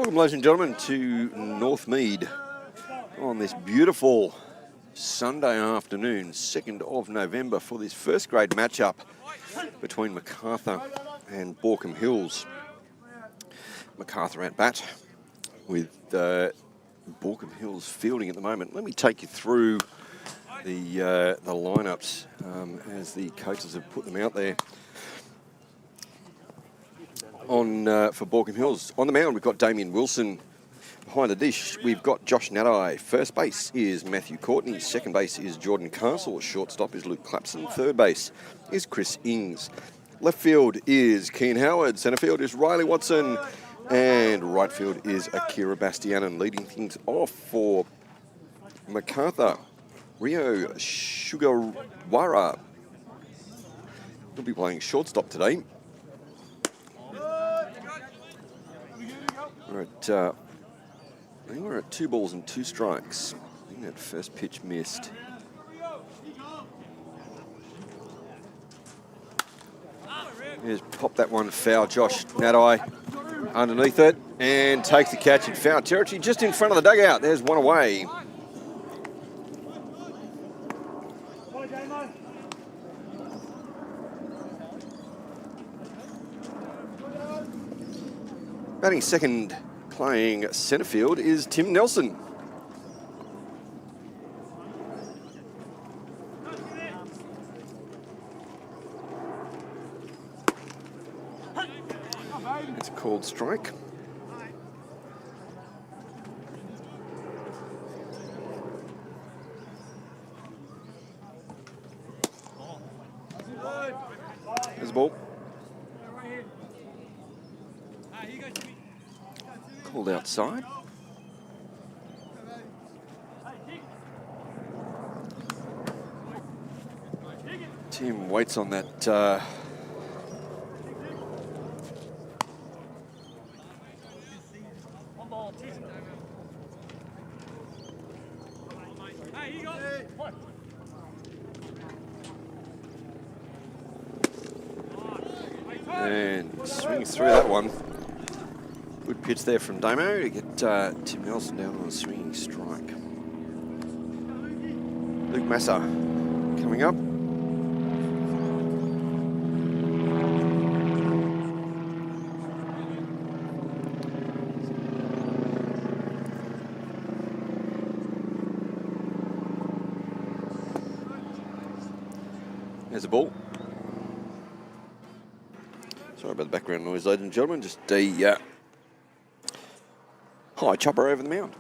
Welcome, ladies and gentlemen, to Northmead on this beautiful Sunday afternoon, 2nd of November, for this first grade matchup between Macarthur and Baulkham Hills. Macarthur at bat with Baulkham Hills fielding at the moment. Let me take you through the lineups as the coaches have put them out there. For Baulkham Hills. On the mound, we've got Damien Wilson. Behind the dish, we've got Josh Nadai. First base is Matthew Courtney. Second base is Jordan Castle. Shortstop is Luke Clapson. Third base is Chris Ings. Left field is Keane Howard. Centre field is Riley Watson. And right field is Akira Bastianen. Leading things off for Macarthur, Rio Sugawara. He'll be playing shortstop today. I think we're at 2 balls and 2 strikes. I think that first pitch missed. Just pop that one foul. Josh Nadai underneath it and takes the catch in foul territory just in front of the dugout. There's one away. Batting second, playing centre field, is Tim Nelson. It's a called strike. There's the ball. Called outside. Tim waits on that. And swings through that one. Good pitch there from Damo to get Tim Nelson down on a swinging strike. Luke Massa coming up. There's a ball. Sorry about the background noise, ladies and gentlemen. Just a high chopper over the mound.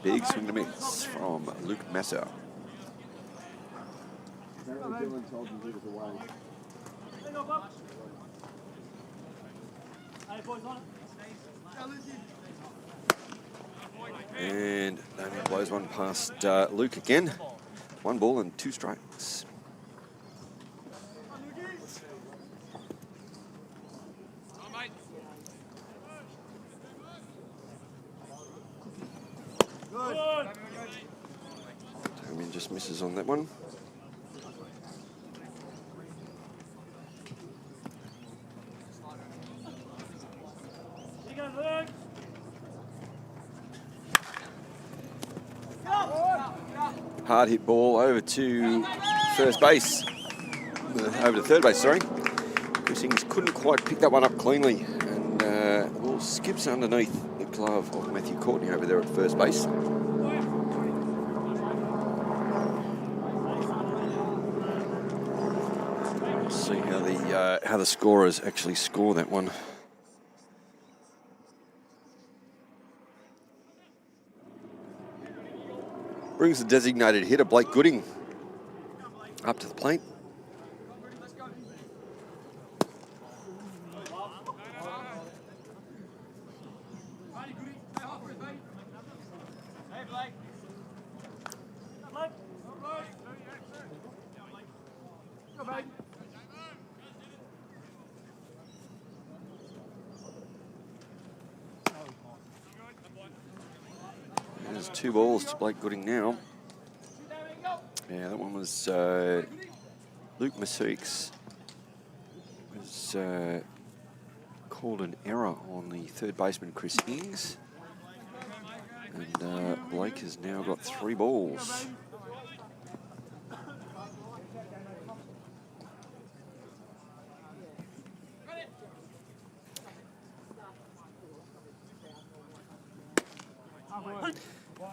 Big swing to miss from Luke Massa. And Damien blows one past Luke again. 1 ball and 2 strikes. Damien just misses on that one. Hard hit ball over to first base. Over to third base, sorry. Chris Ings couldn't quite pick that one up cleanly. And the ball skips underneath the glove of Matthew Courtney over there at first base. See how the scorers actually score that one. Brings the designated hitter, Blake Gooding, up to the plate. There's 2 balls to Blake Gooding now. Yeah, that one was Luke Masseek's. Was called an error on the third baseman, Chris Ings. And Blake has now got 3 balls.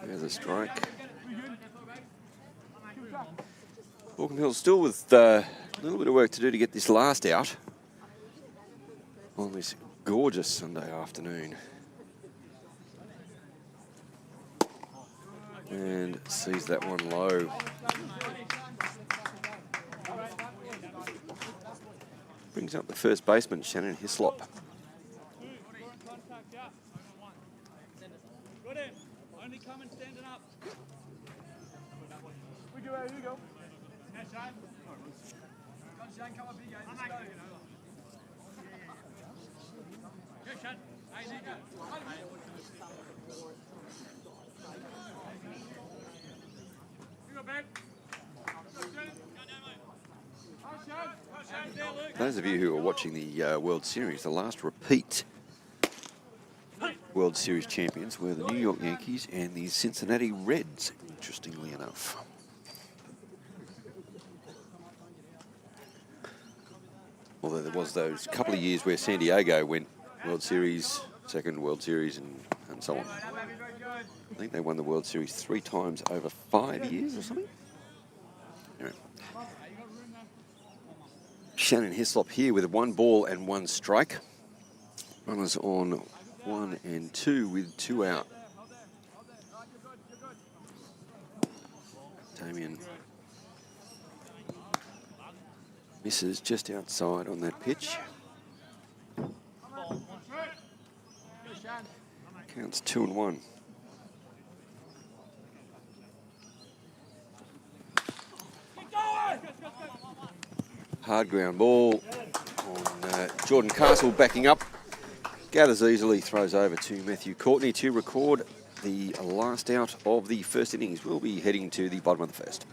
There's a strike. Baulkham Hills still with a little bit of work to do to get this last out on this gorgeous Sunday afternoon. And sees that one low. Brings up the first baseman, Shannon Hislop. Only come and standing up. We go, here you go. Yeah, Shane. Come, Shane, come up here, guys. Let's go. Yeah, Shane. Hey, there you go. You go back. Those of you who are watching the World Series, the last repeat World Series champions were the New York Yankees and the Cincinnati Reds, interestingly enough. Although there was those couple of years where San Diego went World Series, second World Series, and so on. I think they won the World Series 3 times over 5 years or something. Anyway. Shannon Hislop here with 1 ball and 1 strike. Runners on 1 and 2 with 2 out. Damien misses just outside on that pitch. Counts 2-1. Hard ground ball on Jordan Castle backing up. Gathers easily, throws over to Matthew Courtney to record the last out of the first innings. We'll be heading to the bottom of the first.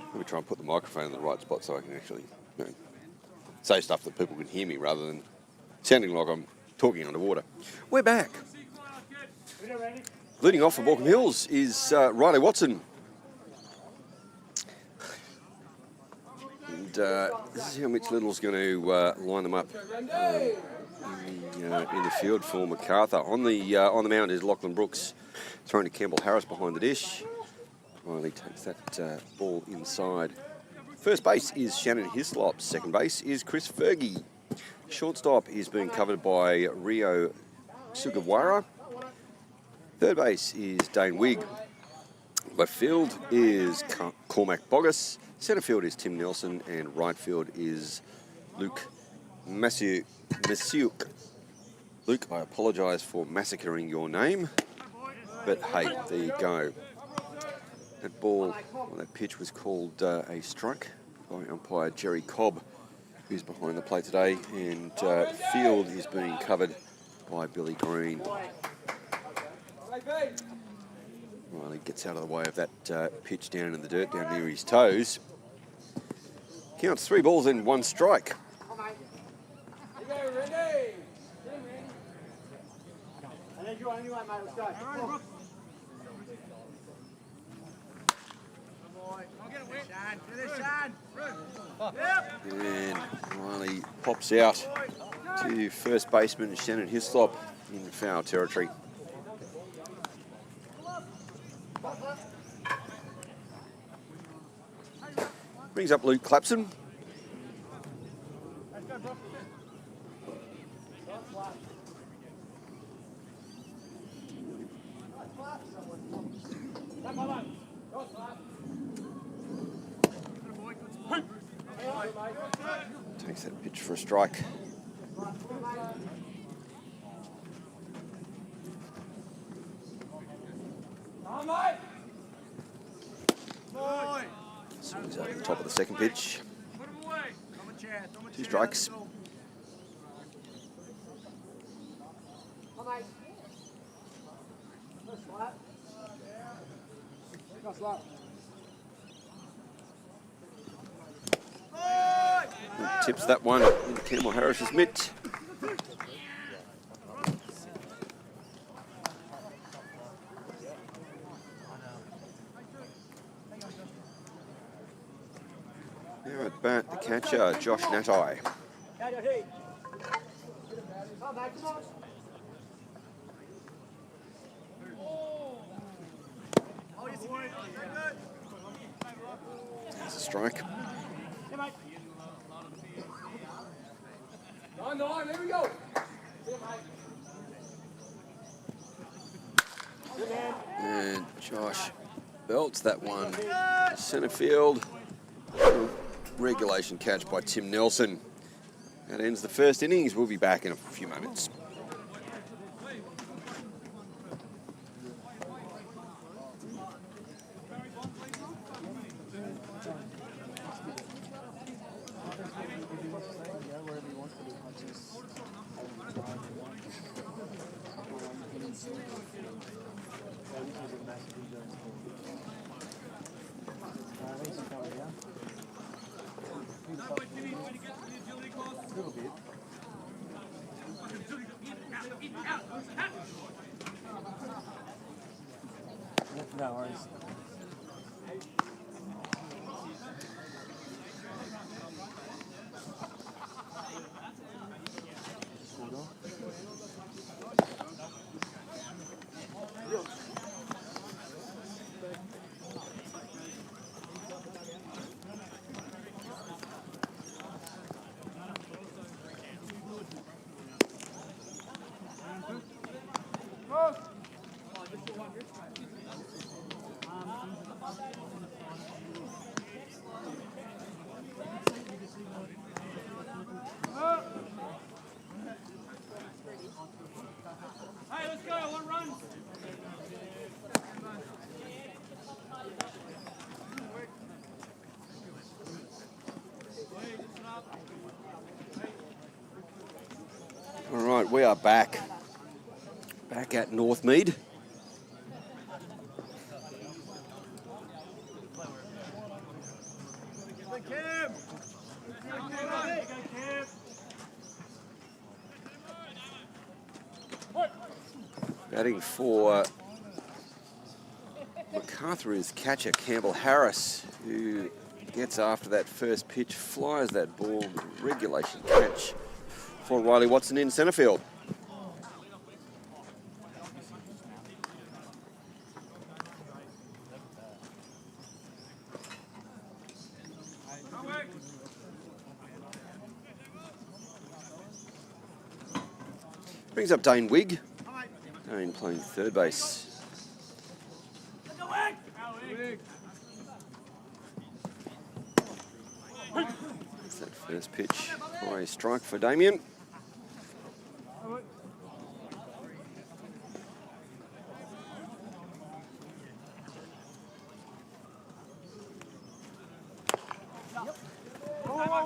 Let me try and put the microphone in the right spot so I can actually say stuff that people can hear me rather than sounding like I'm talking underwater. We're back. Leading off for Baulkham Hills is Riley Watson. And this is how Mitch Little's going to line them up in the field for MacArthur. On the mound is Lachlan Brooks, throwing to Campbell Harris behind the dish. Riley takes that ball inside. First base is Shannon Hislop. Second base is Chris Fergie. Shortstop is being covered by Rio Sugawara. Third base is Dane Wigg. Left field is Cormac Boggess. Centre field is Tim Nelson. And right field is Luke Masiuk. Luke, I apologise for massacring your name. But hey, there you go. That ball, that pitch was called a strike by umpire Jerry Cobb, who's behind the plate today, and field is being covered by Billy Green. Riley gets out of the way of that pitch down in the dirt, down near his toes. Counts 3 balls and 1 strike. And Riley pops out to first baseman Shannon Hislop in foul territory. Brings up Luke Clapson. Takes that pitch for a strike. Swings over the top of the second pitch. 2 strikes. Tips that one in Campbell Harris's mitt. Now at bat, the catcher, Josh Natai. That's a strike. There we go. And Josh belts that one centre field. Regulation catch by Tim Nelson. That ends the first innings. We'll be back in a few moments. No worries. Hey, let's go. 1 run. All right, we are back. Back at Northmead. Batting for MacArthur is catcher Campbell Harris, who gets after that first pitch, flies that ball, regulation catch for Riley Watson in centre field. Brings up Dane Wigg. Dane playing third base. That's that first pitch for a strike for Damien.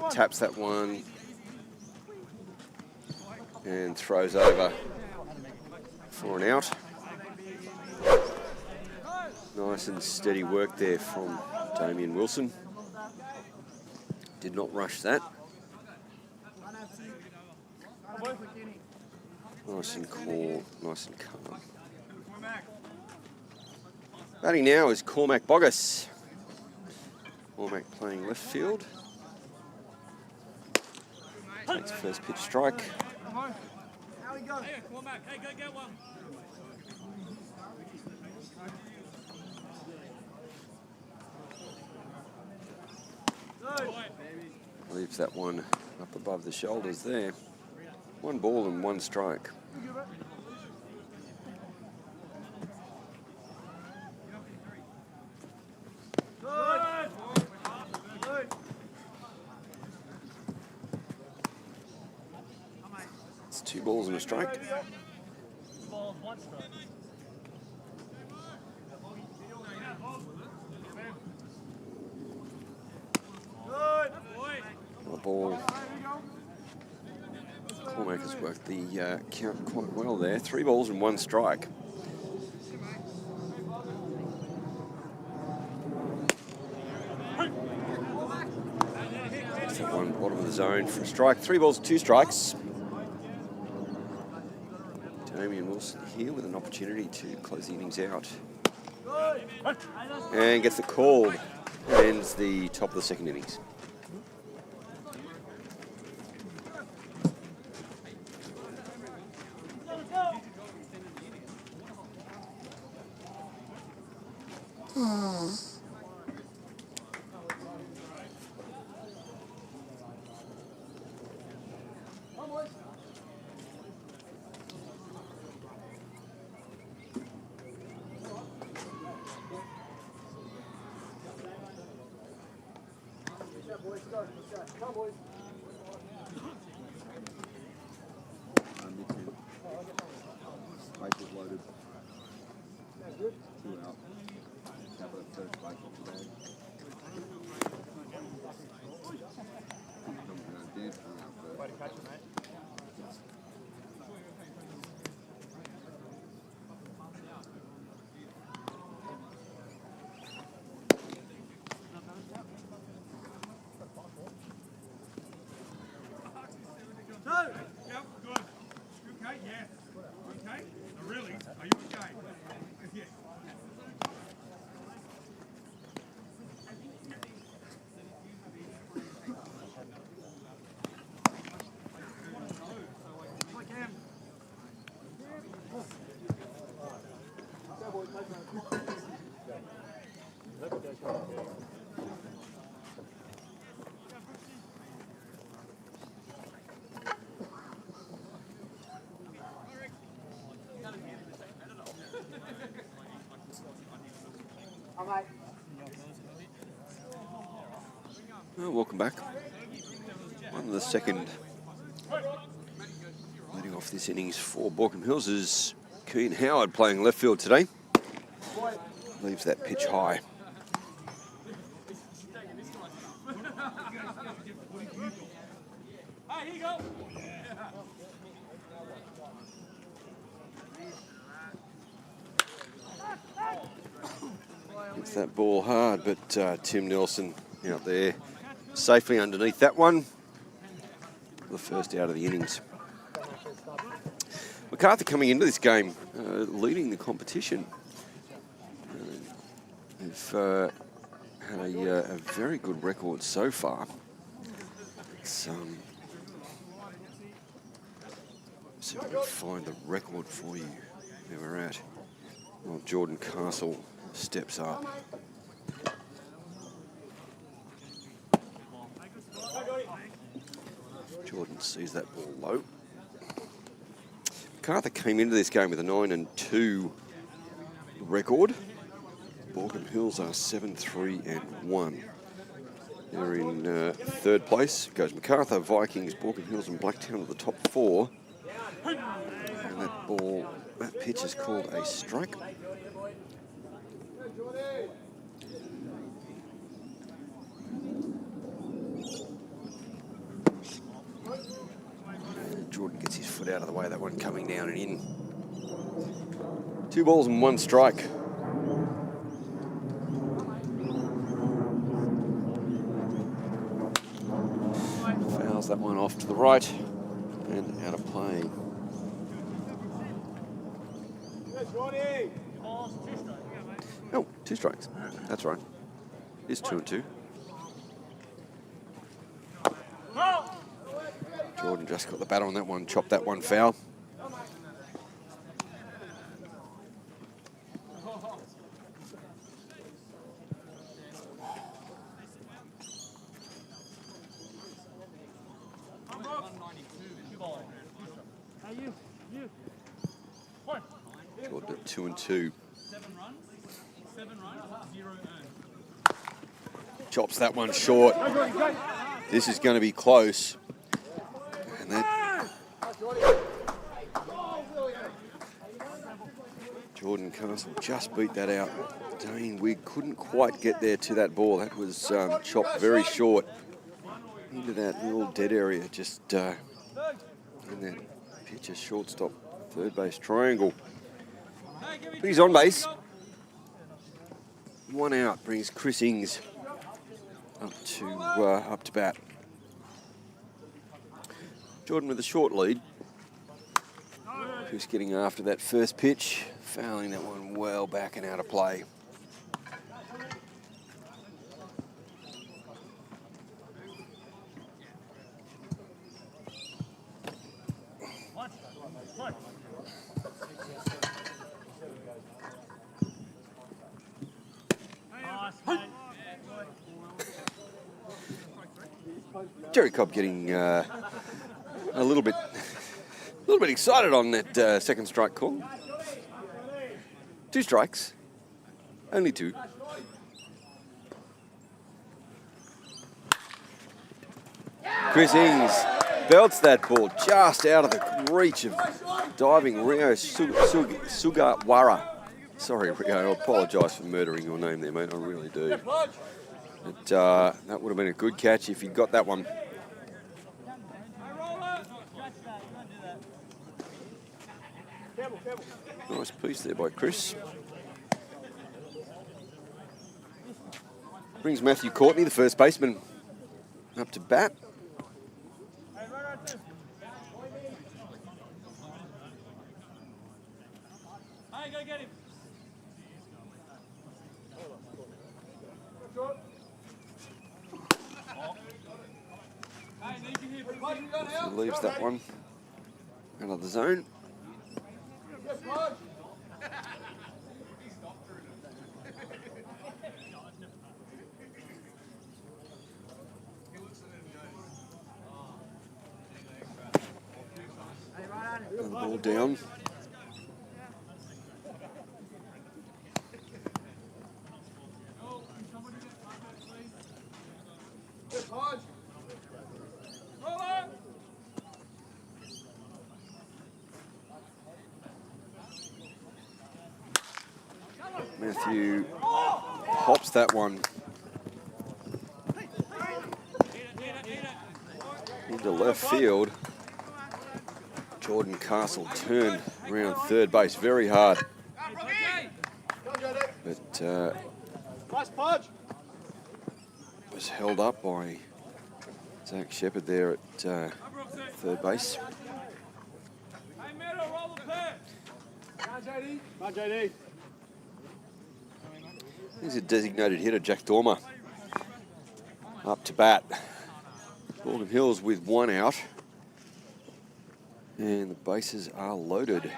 Taps that one and throws over for an out. Nice and steady work there from Damien Wilson. Did not rush that. Nice and cool, nice and calm. Batting now is Cormac Boggess. Cormac playing left field. Takes first pitch strike. How we go? Hey, Cormac, hey, go get one. Leaves that one up above the shoulders there. 1 ball and 1 strike. It's 2 balls and a strike. A ball. Cormac has worked the count quite well there. 3 balls and 1 strike. That's that one bottom of the zone for a strike. 3 balls, 2 strikes. Damien Wilson here with an opportunity to close the innings out. And gets the call. Ends the top of the second innings. Come on, boys. Bases loaded. 2 out. Cap it at first base today. Dead coming out first. Way to catch it, mate. Yep, good. You okay? Yeah. You okay? Oh, really? Are you okay? Yeah. Well, welcome back. On the second, leading off this innings for Baulkham Hills is Keane Howard playing left field today. Leaves that pitch high. Hey, here you go. Hits that ball hard, but Tim Nelson out there safely underneath that one. The first out of the innings. MacArthur coming into this game, leading the competition. They've had a very good record so far. It's, see if I can find the record for you where we're at. Well, Jordan Castle steps up. Jordan sees that ball low. MacArthur came into this game with a 9-2 record. Baulkham Hills are 7-3-1. They're in third place. Goes MacArthur, Vikings, Baulkham Hills and Blacktown at the top 4. And that pitch is called a strike. Jordan gets his foot out of the way, that one coming down and in. 2 balls and 1 strike. that one off to the right and out of play. Oh, 2 strikes. That's right. It's 2 and 2. Jordan just got the bat on that one, chopped that one foul. Jordan at 2 and 2. 7 runs, 0 earned. Chops that one short. This is going to be close. And that Jordan Castle just beat that out. Dane Wigg couldn't quite get there to that ball. That was chopped very short into that little dead area, just in that pitcher shortstop third base triangle. He's on base. 1 out brings Chris Ings up to bat. Jordan with a short lead. Just getting after that first pitch, fouling that one well back and out of play. Jerry Cobb getting a little bit excited on that second strike call. 2 strikes, only 2. Chris Ings belts that ball just out of the reach of diving Rio Sugawara. Sorry, Rio, I apologise for murdering your name there, mate. I really do. But that would have been a good catch if you got that one. Nice piece there by Chris. Brings Matthew Courtney, the first baseman, up to bat. Hey, go get him. He leaves that one out of the zone. Another ball down. Matthew pops that one into left field. Jordan Castle turned around third base very hard, but was held up by Zach Shepherd there at third base. Here's a designated hitter, Jack Dormer, up to bat. Baulkham Hills with 1 out. And the bases are loaded. Hey,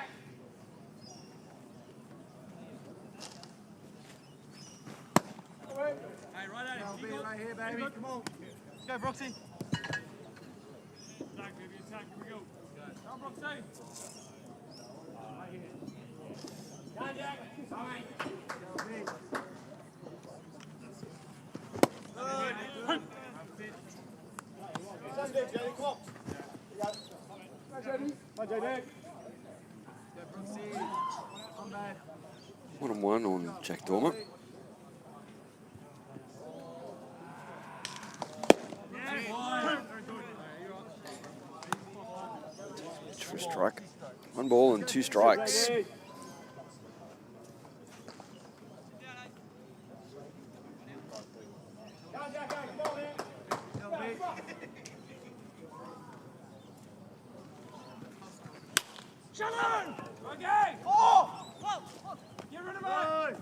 right at him. Right here, baby. Come on. Let's go, Broxy. Attack, baby, attack. Here we go. Come on, Broxy. Come on, Jack. All right. One and one on Jack Dormer. For a strike. 1 ball and 2 strikes. Okay. Oh! Get rid of it.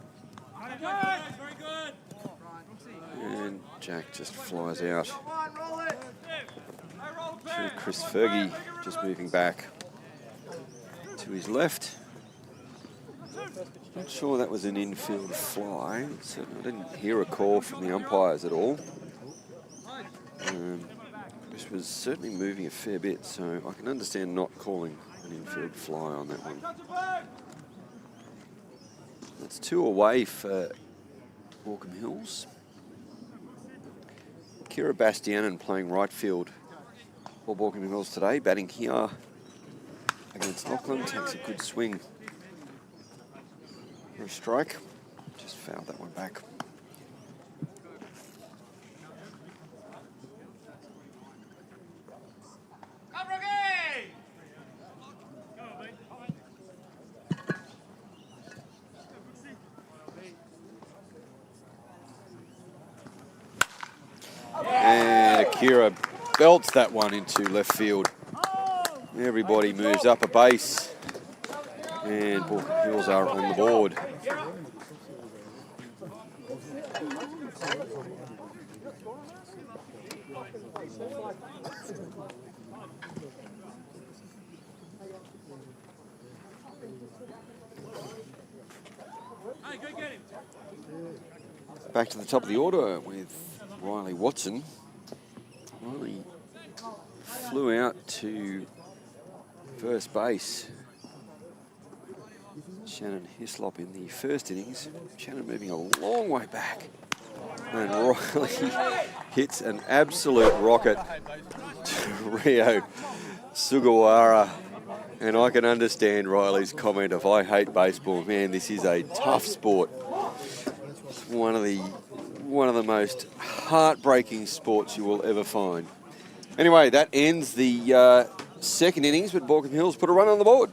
Very good. And Jack just flies out. Come on, roll it. To Chris Fergie, just moving back to his left. Not sure that was an infield fly. So I didn't hear a call from the umpires at all. Chris was certainly moving a fair bit, so I can understand not calling an infield fly on that one. That's 2 away for Baulkham Hills. Kira Bastianen playing right field for Baulkham Hills today, batting here against Lachlan, takes a good swing for a strike. Just fouled that one back. And Akira belts that one into left field. Everybody moves up a base, and Baulkham Hills are on the board. Back to the top of the order with Riley Watson. Riley flew out to first base. Shannon Hislop in the first innings. Shannon moving a long way back. And Riley hits an absolute rocket to Rio Sugawara. And I can understand Riley's comment of, I hate baseball. Man, this is a tough sport. It's one of the most heartbreaking sports you will ever find. Anyway, that ends the second innings, but Baulkham Hills put a run on the board.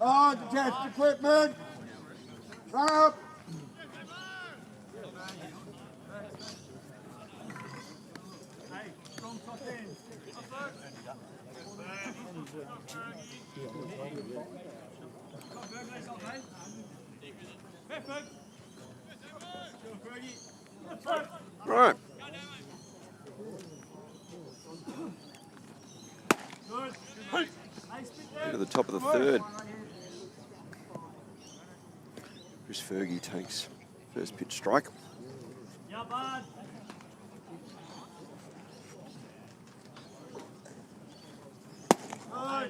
On, detached equipment. Run up. Right. Into the top of the third. Chris Fergie takes first pitch strike. Yeah, bud.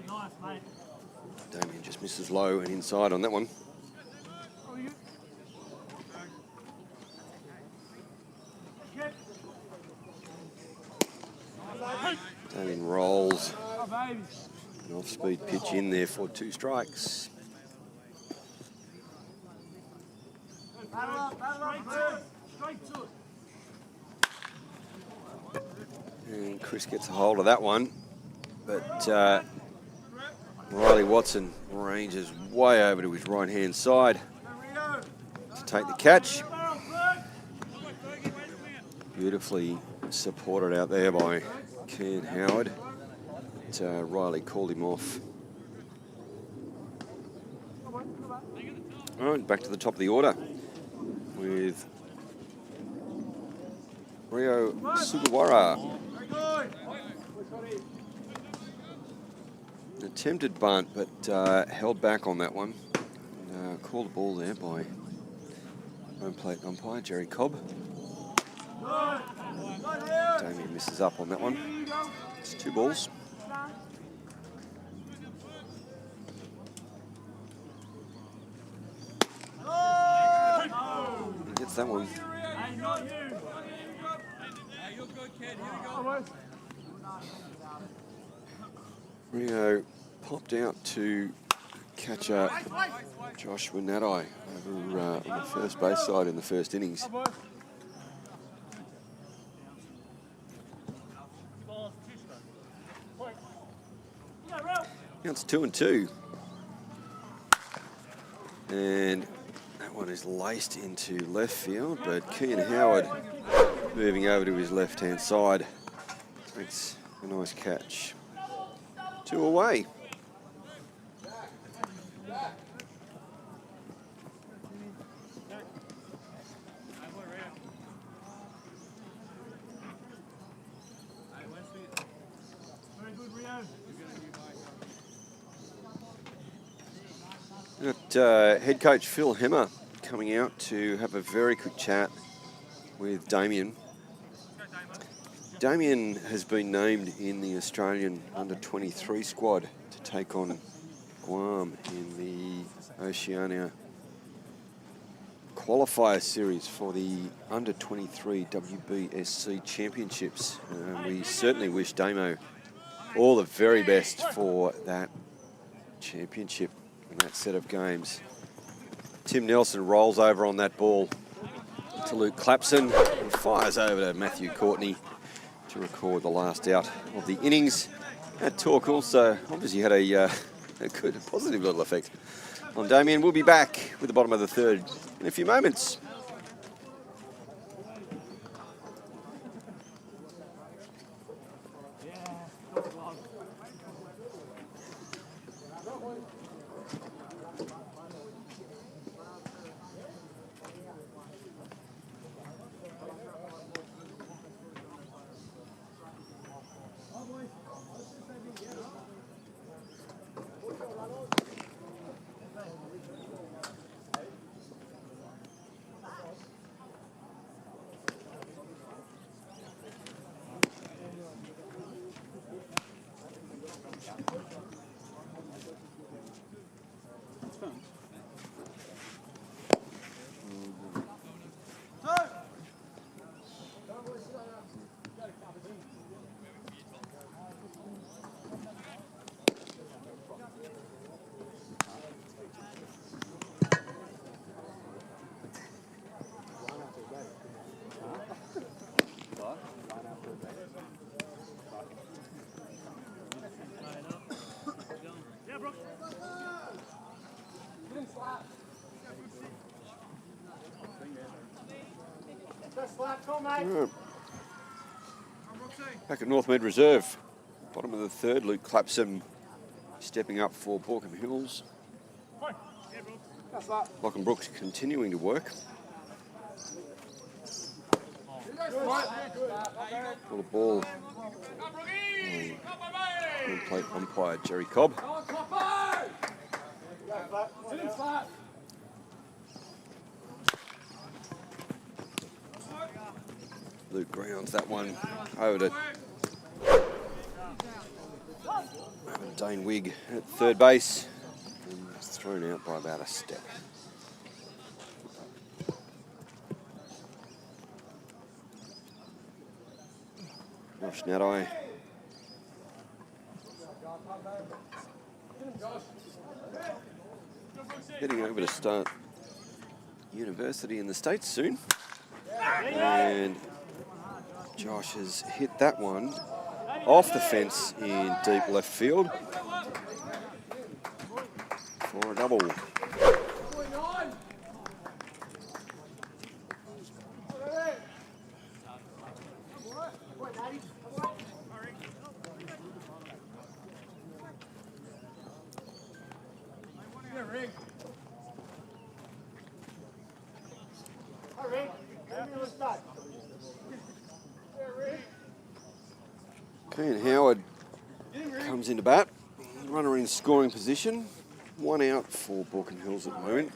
Nice, mate. Damien just misses low and inside on that one. Damien rolls. An off-speed pitch in there for 2 strikes. And Chris gets a hold of that one, but Riley Watson ranges way over to his right-hand side to take the catch. Beautifully supported out there by Ken Howard. But, Riley called him off. All right, back to the top of the order with Rio Sugawara Attempted bunt, but held back on that one. Called a ball there by home plate umpire Jerry Cobb. Damien misses up on that one. It's 2 balls. He gets that one. Hey, not you. Hey, you're good, kid. Here we go. Rio popped out to catcher Josh Winnatai over on the first base side in the first innings. Now it's 2-2. And that one is laced into left field, but Kean Howard moving over to his left-hand side makes a nice catch. 2 away. Got head coach Phil Hemmer coming out to have a very quick chat with Damien. Damien has been named in the Australian under-23 squad to take on Guam in the Oceania qualifier series for the under-23 WBSC Championships. We certainly wish Damo all the very best for that championship and that set of games. Tim Nelson rolls over on that ball to Luke Clapson and fires over to Matthew Courtney to record the last out of the innings. That talk also obviously had a good, positive little effect on Damien. We'll be back with the bottom of the third in a few moments. Back at North Med Reserve, bottom of the third, Luke Clapson stepping up for Baulkham Hills. Lachlan Brooks continuing to work. Full of ball. Home plate umpire Jerry Cobb. Luke grounds that one over to Dane Wigg at third base. And it's thrown out by about a step. Josh Nadai. Heading over to start university in the States soon. And Josh has hit that one off the fence in deep left field for a double. And Howard comes into bat. Runner in scoring position. 1 out for Baulkham Hills at the moment.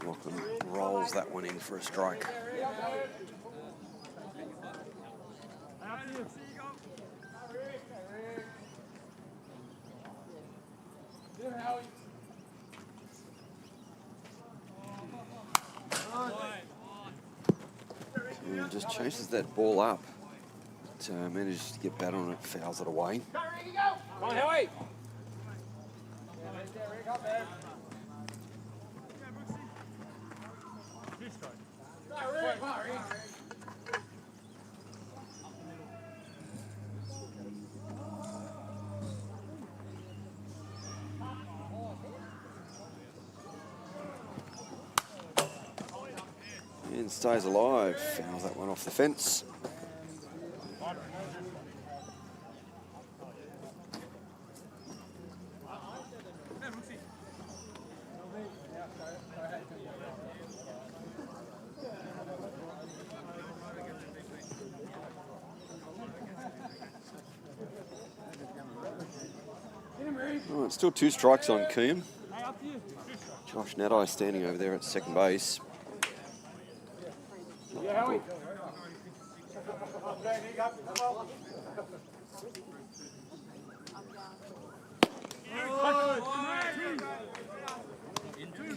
Lachlan rolls that one in for a strike. And just chases that ball up. But, manages to get bat on it, fouls it away. Come on, Howie. And stays alive. Fouls that one off the fence. Oh, it's still 2 strikes on Keam. Josh Nadai standing over there at second base.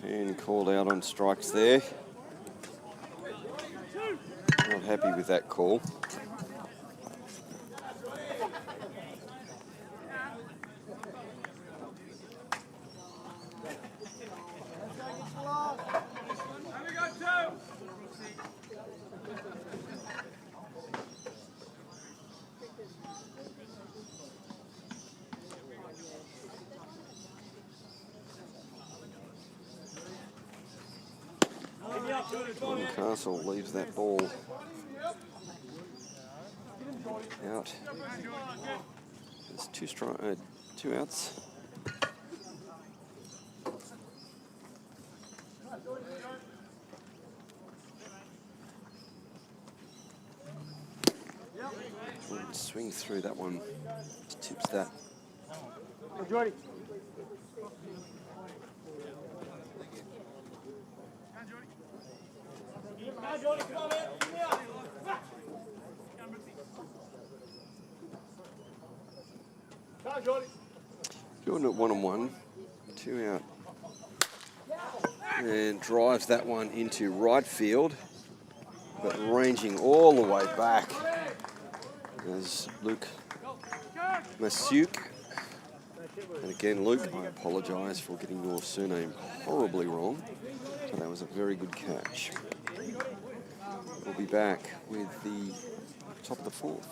And called out on strikes there. Not happy with that call. Castle leaves that ball out. There's 2 outs. Swing through that one. Just tips that. Jordy. Jordan at 1-on-1, 2 out. And drives that one into right field, but ranging all the way back is Luke Masuk. And again, Luke, I apologise for getting your surname horribly wrong, but that was a very good catch. We'll be back with the top of the 4th.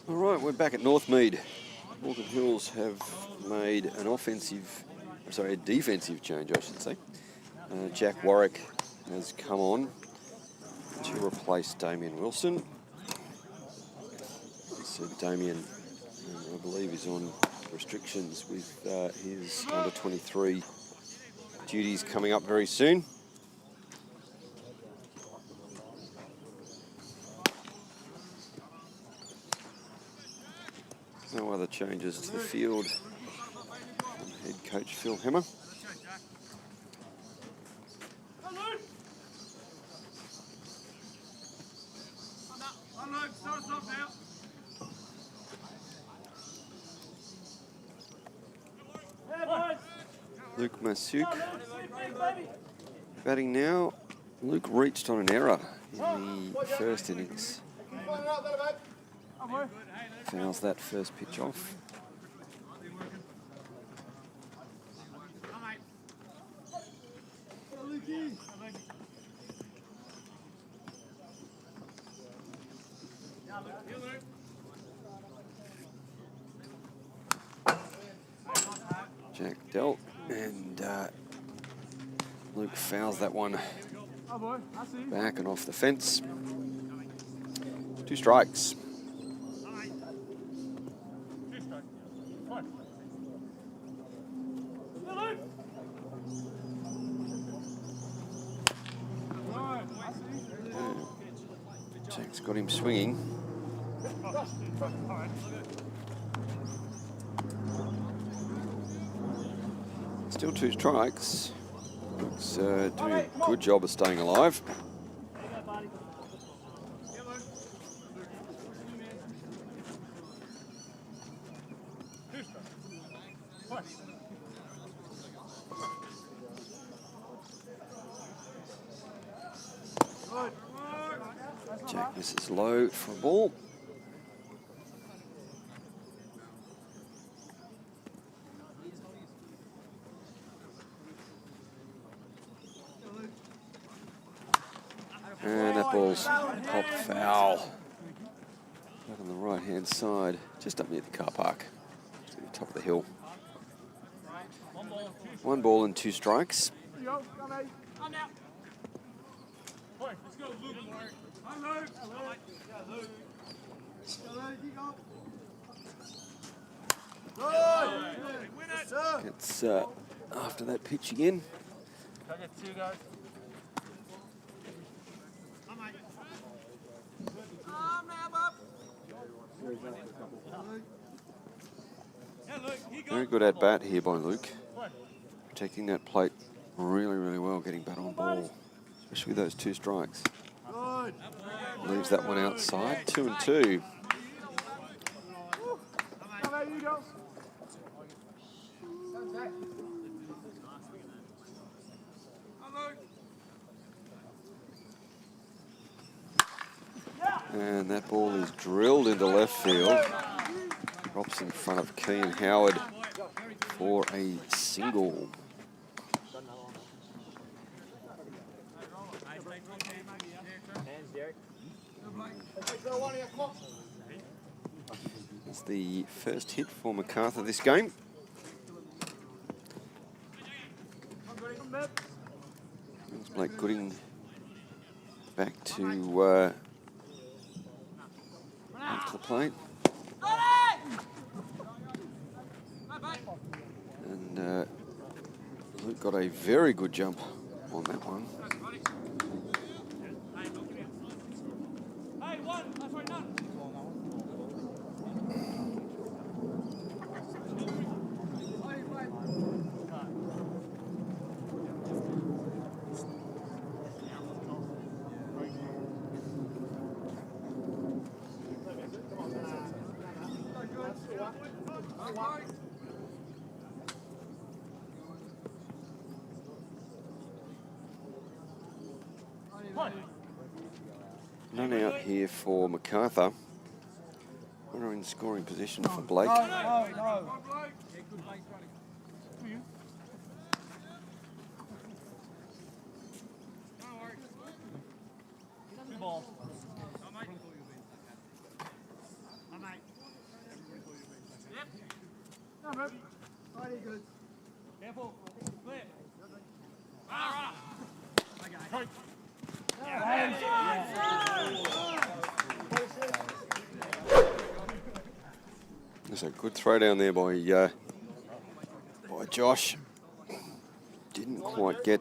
All right, we're back at Northmead. Baulkham Hills have made a defensive change, I should say. Jack Warwick has come on to replace Damien Wilson. So Damien, I believe, is on restrictions with his under-23 duties coming up very soon. No other changes to the field from head coach Phil Hammer. Luke Masuk batting now. Luke reached on an error in the first innings. Fouls that first pitch off. Jack dealt, and Luke fouls that one back and off the fence. 2 strikes. Jack's got him swinging. Still 2 strikes. Luke's doing a good job of staying alive. Jack misses low for a ball. And that ball's pop foul. Back on the right-hand side, just up near the car park, just at the top of the hill. 1 ball and 2 strikes. It's after that pitch again. Can I get 2 guys? Very good at bat here by Luke. Protecting that plate really, really well, getting bat on ball, especially with those 2 strikes. Leaves that one outside, 2 and 2. And that ball is drilled into left field. Drops in front of Keane Howard for a single. That's the first hit for MacArthur this game. There's Blake Gooding back to the plate. And Luke got a very good jump on that one. None out here for MacArthur. Runner in scoring position for Blake. No. Mighty good. Careful. Clear. That's a good throw down there by Josh. Didn't quite get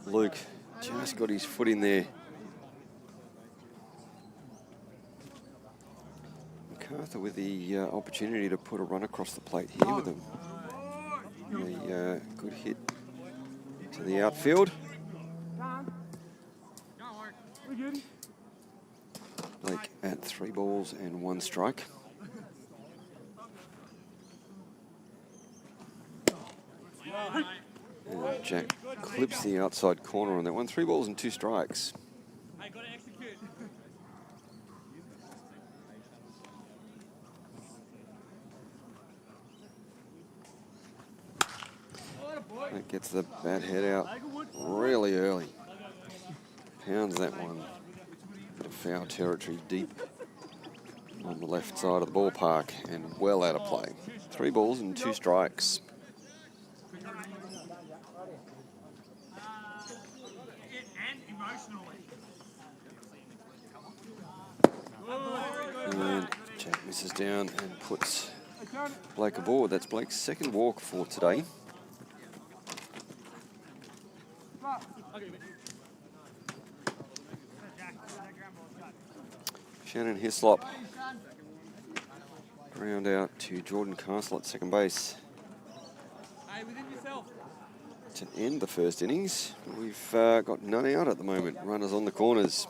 Luke. Just got his foot in there. MacArthur with the opportunity to put a run across the plate here with him. A good hit to the outfield. Blake at 3 balls and 1 strike. And Jack clips the outside corner on that one. 3 balls and 2 strikes. Hey, got to execute. That gets the bat head out really early. Pounds that one into foul territory deep on the left side of the ballpark and well out of play. 3 balls and 2 strikes. And emotionally. And Jack misses down and puts Blake aboard. That's Blake's 2nd walk for today. Shannon Hislop. Ground out to Jordan Castle at 2nd base. Hey, within yourself. To end the 1st innings, we've got none out at the moment. Runners on the corners.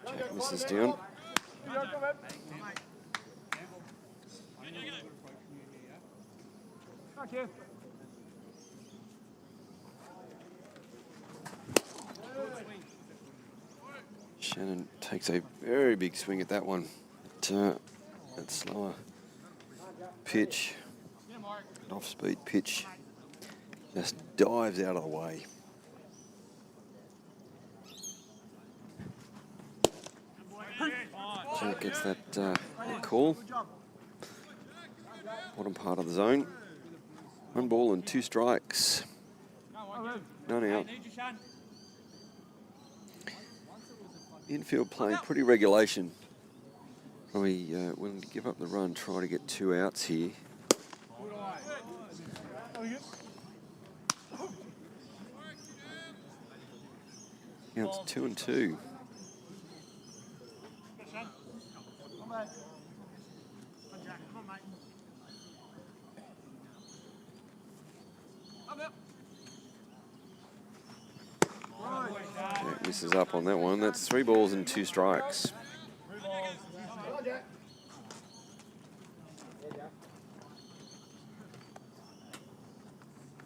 Jack misses down. Shannon takes a very big swing at that one. That slower pitch, an off-speed pitch, just dives out of the way. Jack gets that call. Bottom part of the zone. 1 ball and 2 strikes. None out. Infield playing pretty regulation. We willing to give up the run, try to get 2 outs here. Counts 2 and 2. Jack misses up on that one. That's 3 balls and 2 strikes. Let's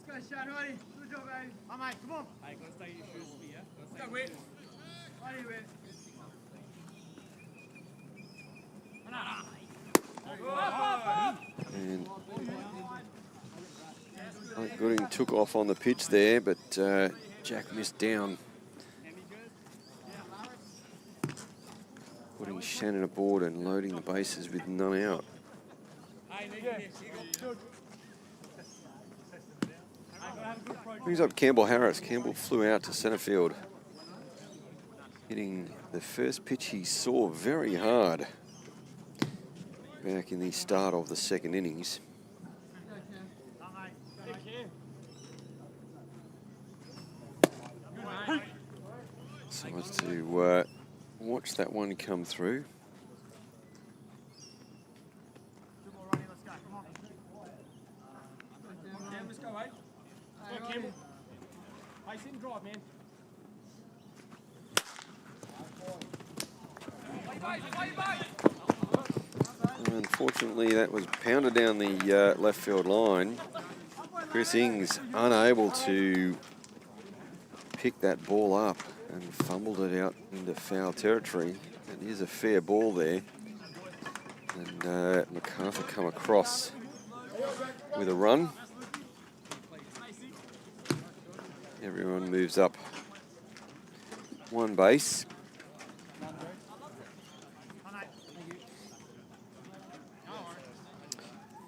go, Sean. Righty. Good job, baby. Oh, mate, come on. Hey, got to stay in your shoes for you. Go, Whit. Righty, Whit. And Gooding took off on the pitch there, but Jack missed down. Putting Shannon aboard and loading the bases with none out. Brings up Campbell Harris. Campbell flew out to centre field, hitting the first pitch he saw very hard back in the start of the 2nd innings. So as to watch that one come through. Let's go, eh? Go, Campbell. Hey, sit and drive, man. Unfortunately, that was pounded down the left field line. Chris Ings unable to pick that ball up and fumbled it out into foul territory. It is a fair ball there. And MacArthur come across with a run. Everyone moves up one base.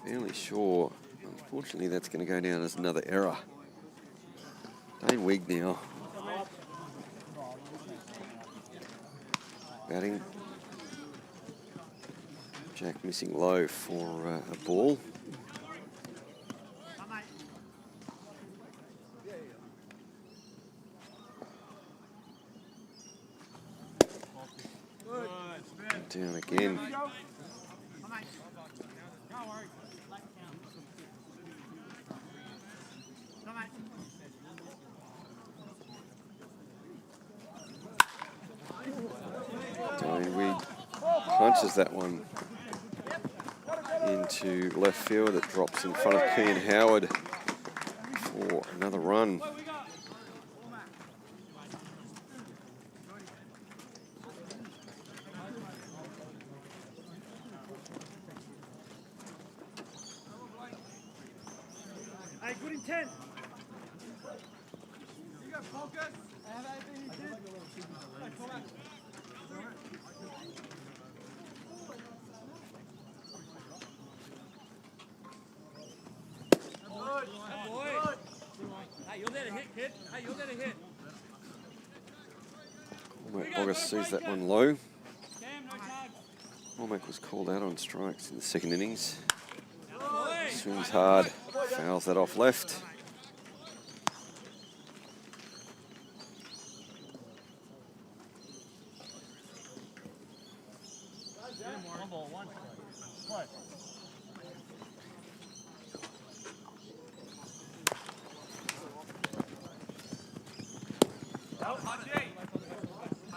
Fairly sure, unfortunately, that's going to go down as another error. Dane Wigg now. Batting. Jack missing low for a ball. Down again. Dane Wigg punches that one into left field. It drops in front of Kean Howard for another run. Hey, good intent. You got focus. Hey, you're there to hit, kid. Hey, you're there to hit. Cormac Boggess sees that one low. Cam, no charge. Cormac was called out on strikes in the second innings. Swings hard, fouls that off left. One ball, one. What?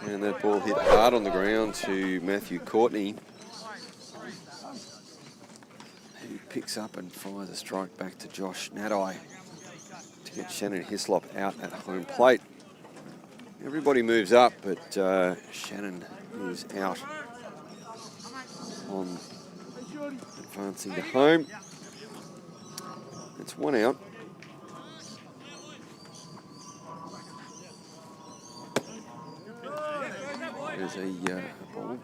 And that ball hit hard on the ground to Matthew Courtney, who picks up and fires a strike back to Josh Nadai to get Shannon Hislop out at home plate. Everybody moves up, but Shannon is out on advancing to home. It's one out. There's a ball.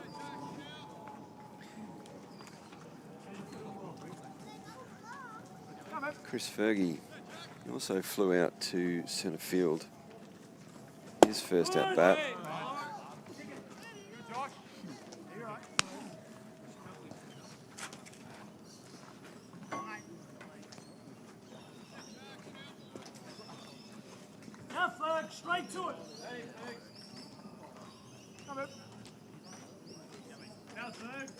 Chris Fergie also flew out to centre field. His first at bat. Now, Ferg, straight to it. Come in. Now, Ferg.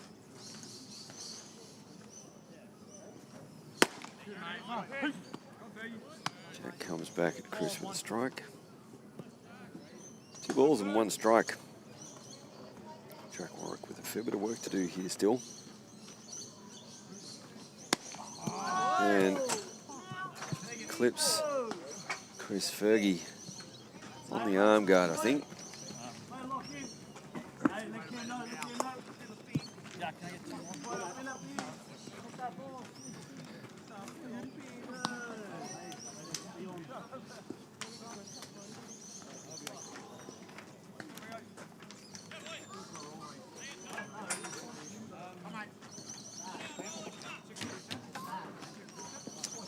Jack comes back at Chris with a strike. 2 balls and 1 strike. Jack Warwick with a fair bit of work to do here still. And clips Chris Fergie on the arm guard, I think.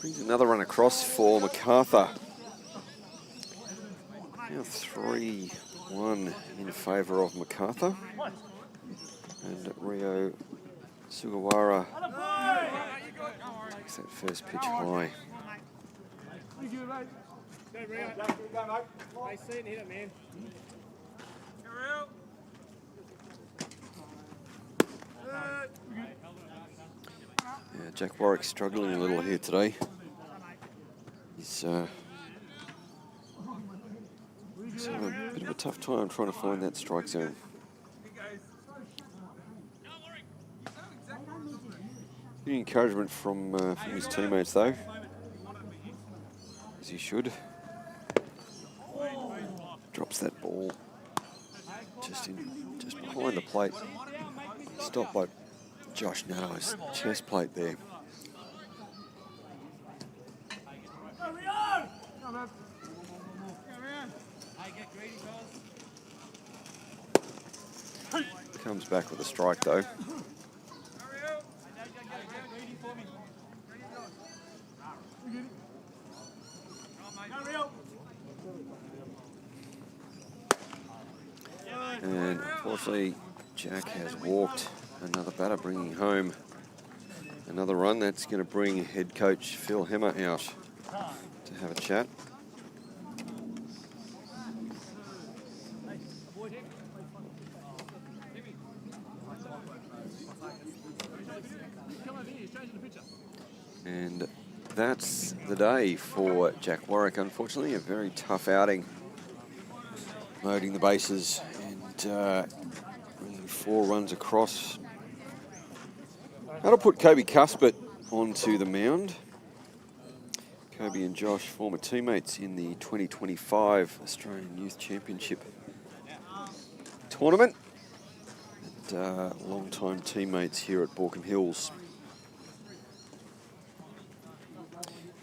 Brings another run across for MacArthur. Now 3-1 in favour of MacArthur. And Rio Sugawara takes that first pitch high. Go, Rio. Hey, see it and hit it, man. Yeah, Jack Warwick struggling a little here today. He's having a bit of a tough time trying to find that strike zone. Good encouragement from his teammates though, as he should. Drops that ball just behind the plate. Stopped by Josh Nadai's chest plate there. Comes back with a strike though. And unfortunately, Jack has walked another batter, bringing home another run. That's going to bring head coach Phil Hemmer out to have a chat. And that's the day for Jack Warwick. Unfortunately, a very tough outing, loading the bases and bringing 4 runs across. That'll put Kobe Cuthbert onto the mound. Kobe and Josh, former teammates in the 2025 Australian Youth Championship tournament, and long-time teammates here at Baulkham Hills.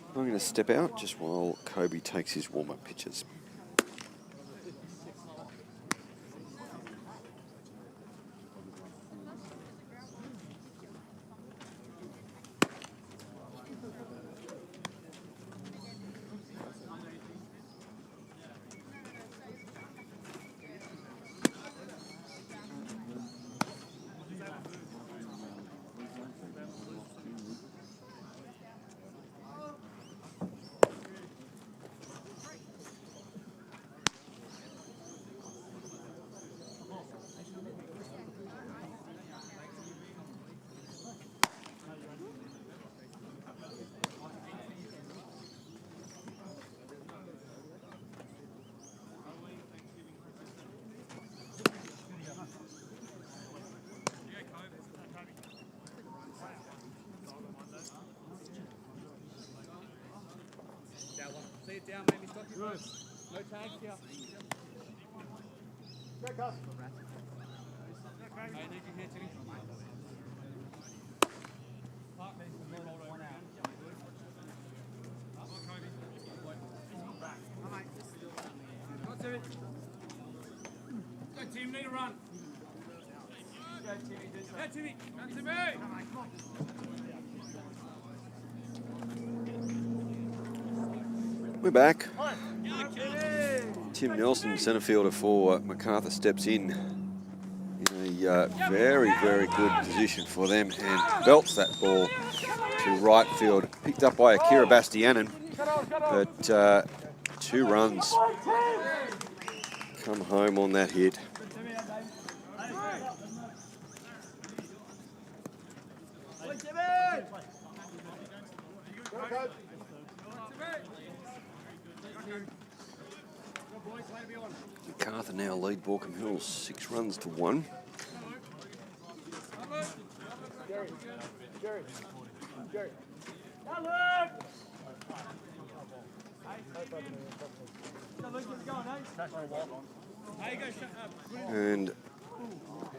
I'm going to step out just while Kobe takes his warm-up pitches. See it down, maybe stop your first. No tags here. Hey, thank you here, Timmy. Go, Tim, need a run. Go, Timmy. Go, Timmy. Go, Timmy. We're back. Tim Nelson, centre fielder for MacArthur, steps in a very, very good position for them and belts that ball to right field. Picked up by Akira Bastianen, but 2 runs come home on that hit. MacArthur now lead Baulkham Hills 6 runs to 1. And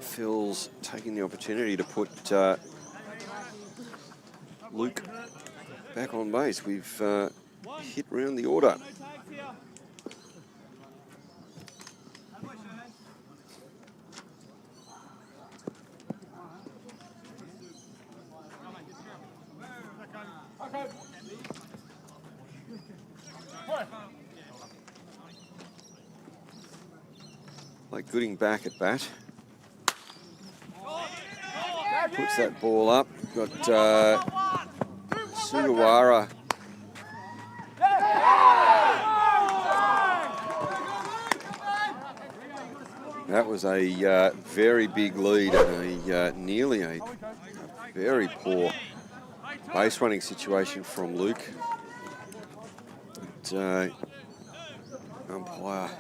Phil's taking the opportunity to put Luke back on base. We've hit round the order. Like Gooding back at bat. Puts that ball up. Got Sugawara. That was a very big lead and nearly a very poor base running situation from Luke. But, umpire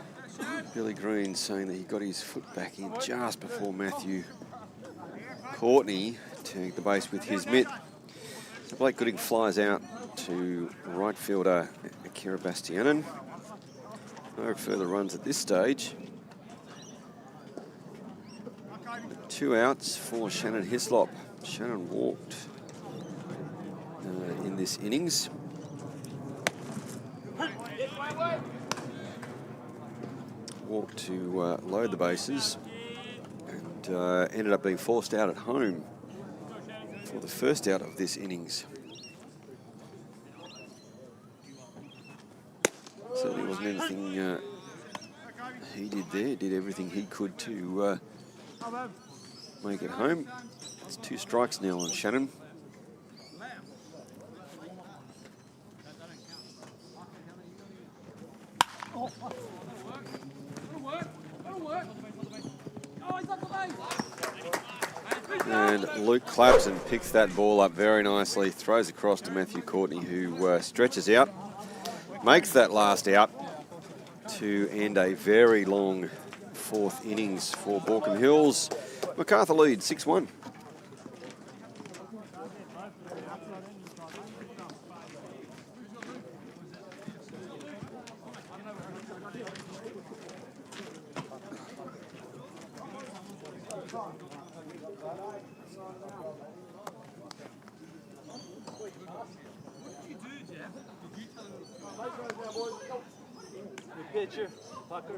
Billy Green saying that he got his foot back in just before Matthew Courtney tagged the base with his mitt. So Blake Gooding flies out to right fielder Akira Bastianen. No further runs at this stage. 2 outs for Shannon Hislop. Shannon walked in this innings. Walked to load the bases, and ended up being forced out at home for the first out of this innings. Certainly wasn't anything he did there. Did everything he could to make it home. It's 2 strikes now on Shannon. And Luke Clapson picks that ball up very nicely, throws across to Matthew Courtney, who stretches out, makes that last out to end a very long 4th innings for Baulkham Hills. MacArthur leads 6-1. Pitcher, pucker.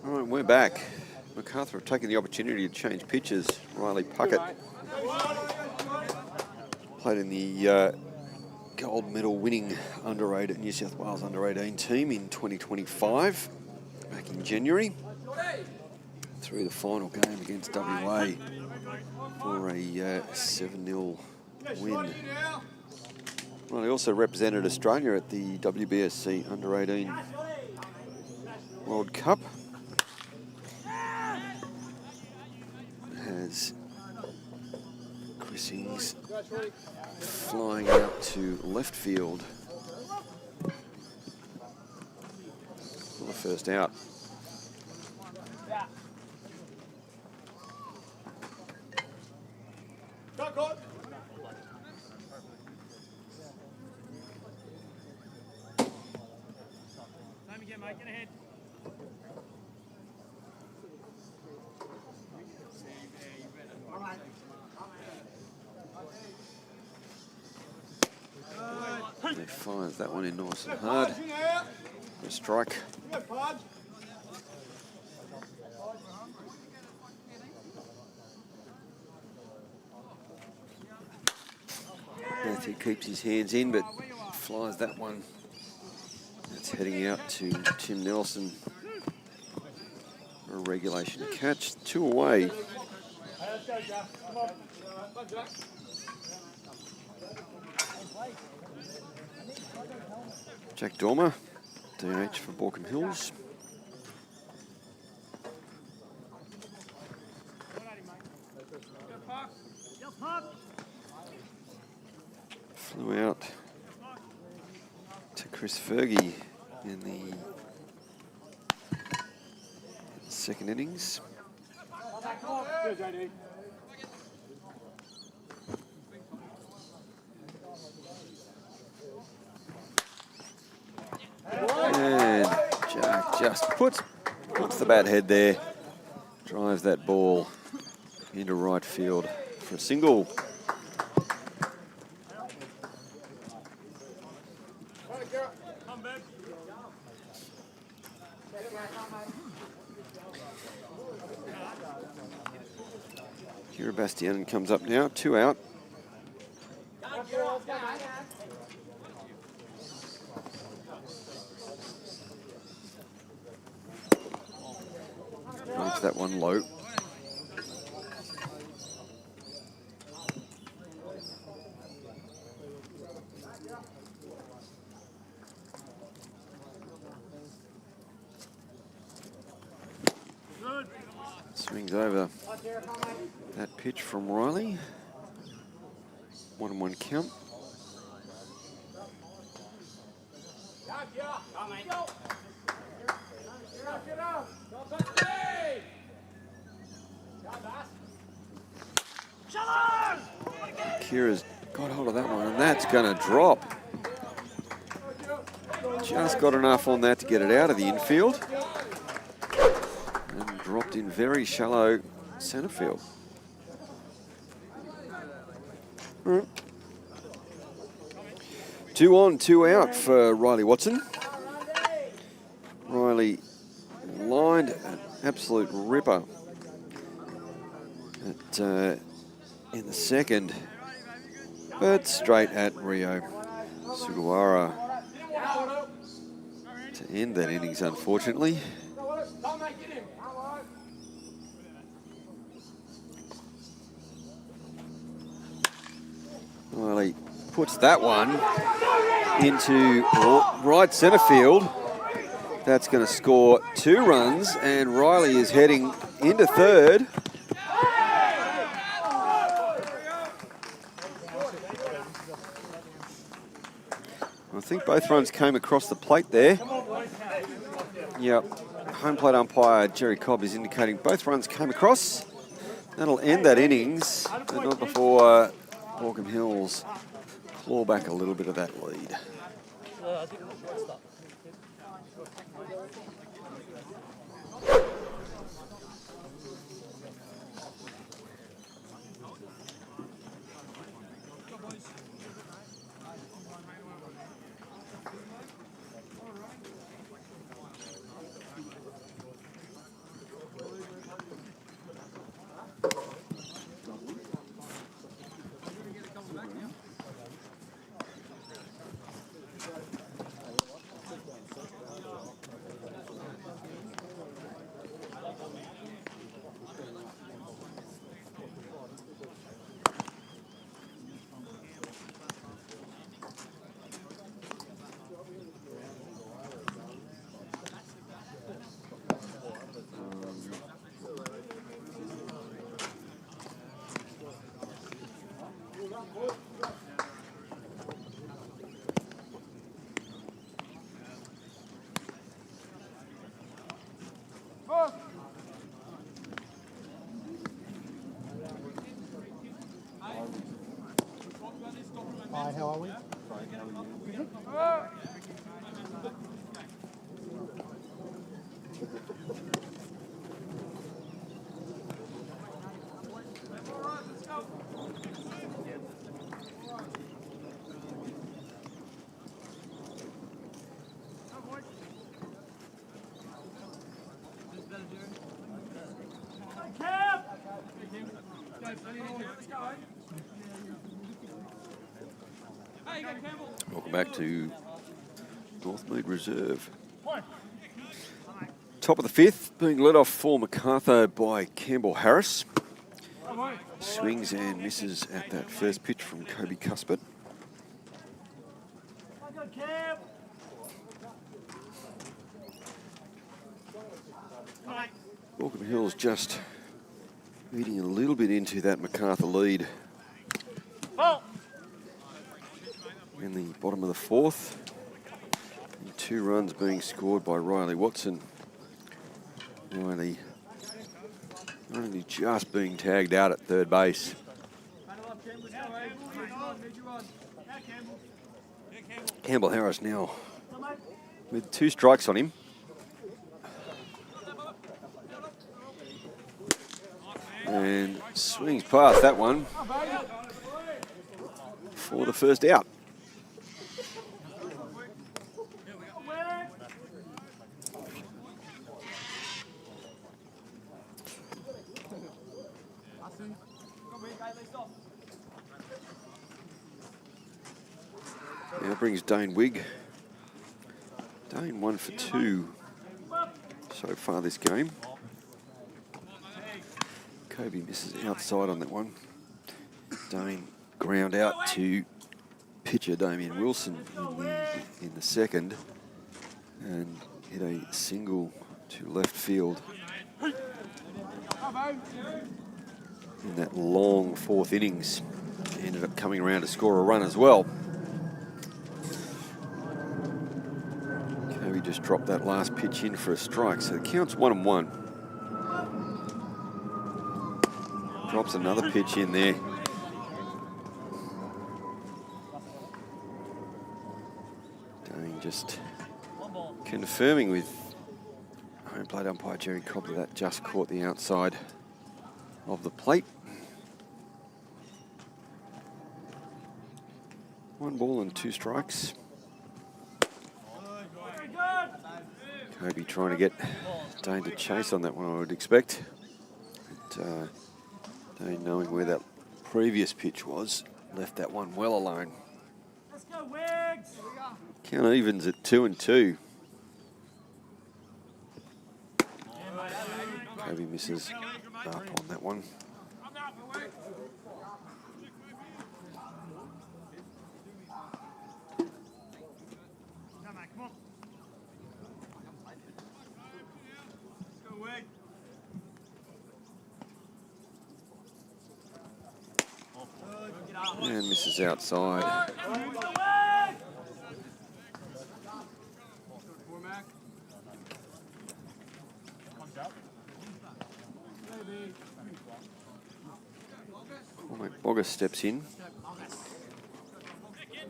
All right, we're back. MacArthur have taken the opportunity to change pitches. Riley Puckett played in the gold medal winning under-18 New South Wales under-18 team in 2025, back in January, through the final game against WA for a 7-0 win. Well, he also represented Australia at the WBSC under-18 World Cup. Has Chris Ings flying out to left field for the first out. Time again, mate. Get ahead. He fires that one in nice and hard. A strike. Matthew keeps his hands in, but flies that one. That's heading out to Tim Nelson. A regulation catch. 2 away. Jack Dormer, DH for Baulkham Hills. Flew out to Chris Fergie in the second innings. just puts the bat head there, drives that ball into right field for a single. Kira Bastian comes up now, 2 out. Drives that one low. Swings over that pitch from Riley. 1-1 count. Kira's got hold of that one, and that's going to drop. Just got enough on that to get it out of the infield. And dropped in very shallow centre field. All right. 2 on, 2 out for Riley Watson. Riley lined an absolute ripper in the second, but straight at Rio Sugawara to end that innings, unfortunately. Riley puts that one into right centre field. That's going to score 2 runs, and Riley is heading into third. I think both runs came across the plate there. Yep, home plate umpire Jerry Cobb is indicating both runs came across. That'll end that innings, but not before Baulkham Hills claw back a little bit of that lead. Hi, how are we? Welcome back to Northmead Reserve. Top of the 5th, being led off for MacArthur by Campbell Harris. Swings and misses at that first pitch from Kobe Cuthbert. Baulkham Hills just eating a little bit into that MacArthur lead. In the bottom of the 4th, and 2 runs being scored by Riley Watson. Riley only just being tagged out at third base. Campbell Harris now with 2 strikes on him. And swings past that one for the first out. Now brings Dane Wigg. Dane 1 for 2 so far this game. Kobe misses outside on that one. Dane ground out to pitcher Damien Wilson in the second and hit a single to left field in that long fourth innings. He ended up coming around to score a run as well. Kobe just dropped that last pitch in for a strike, so it counts 1-1. Drops another pitch in there. Dane just confirming with home plate umpire Jerry Cobb that just caught the outside of the plate. 1 ball and 2 strikes. Kobe trying to get Dane to chase on that one, I would expect. But, Dane, knowing where that previous pitch was, left that one well alone. Let's go, Wigs! Count evens at 2-2. Kobe misses up on that one. And misses outside. Bogger steps in.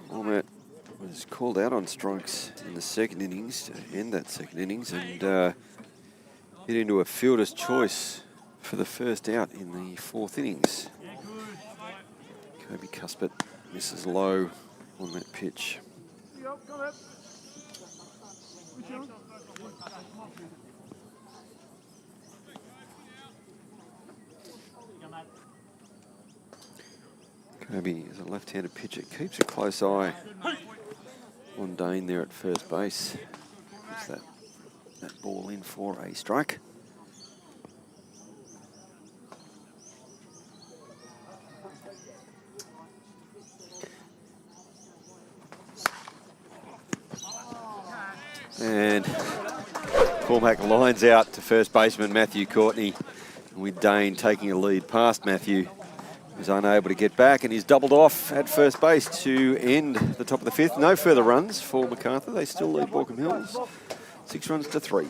Ormat was called out on strikes in the second innings to end that second innings and hit into a fielder's choice for the first out in the fourth innings. Kobe Cuspet misses low on that pitch. Kobe is a left-handed pitcher, keeps a close eye on Dane there at first base. Puts that ball in for a strike. And Cormac lines out to first baseman Matthew Courtney, with Dane taking a lead past Matthew. He's unable to get back and he's doubled off at first base to end the top of the fifth. No further runs for MacArthur. They still lead Baulkham Hills 6 runs to 3.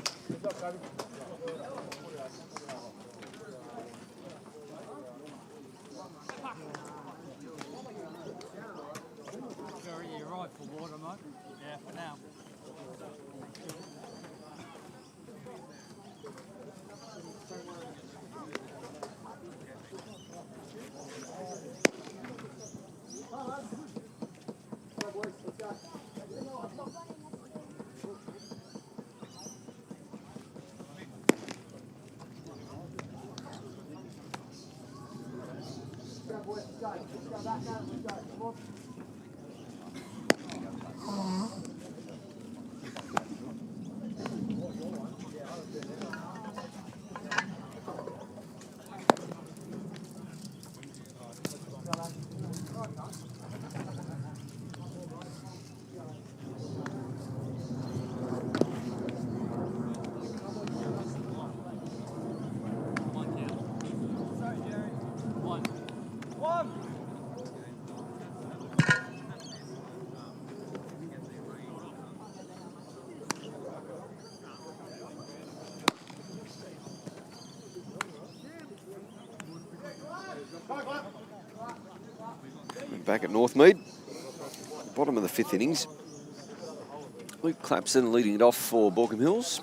You're right for water, mate. Yeah, for now. Back at Northmead, bottom of the fifth innings. Luke Clapson leading it off for Baulkham Hills.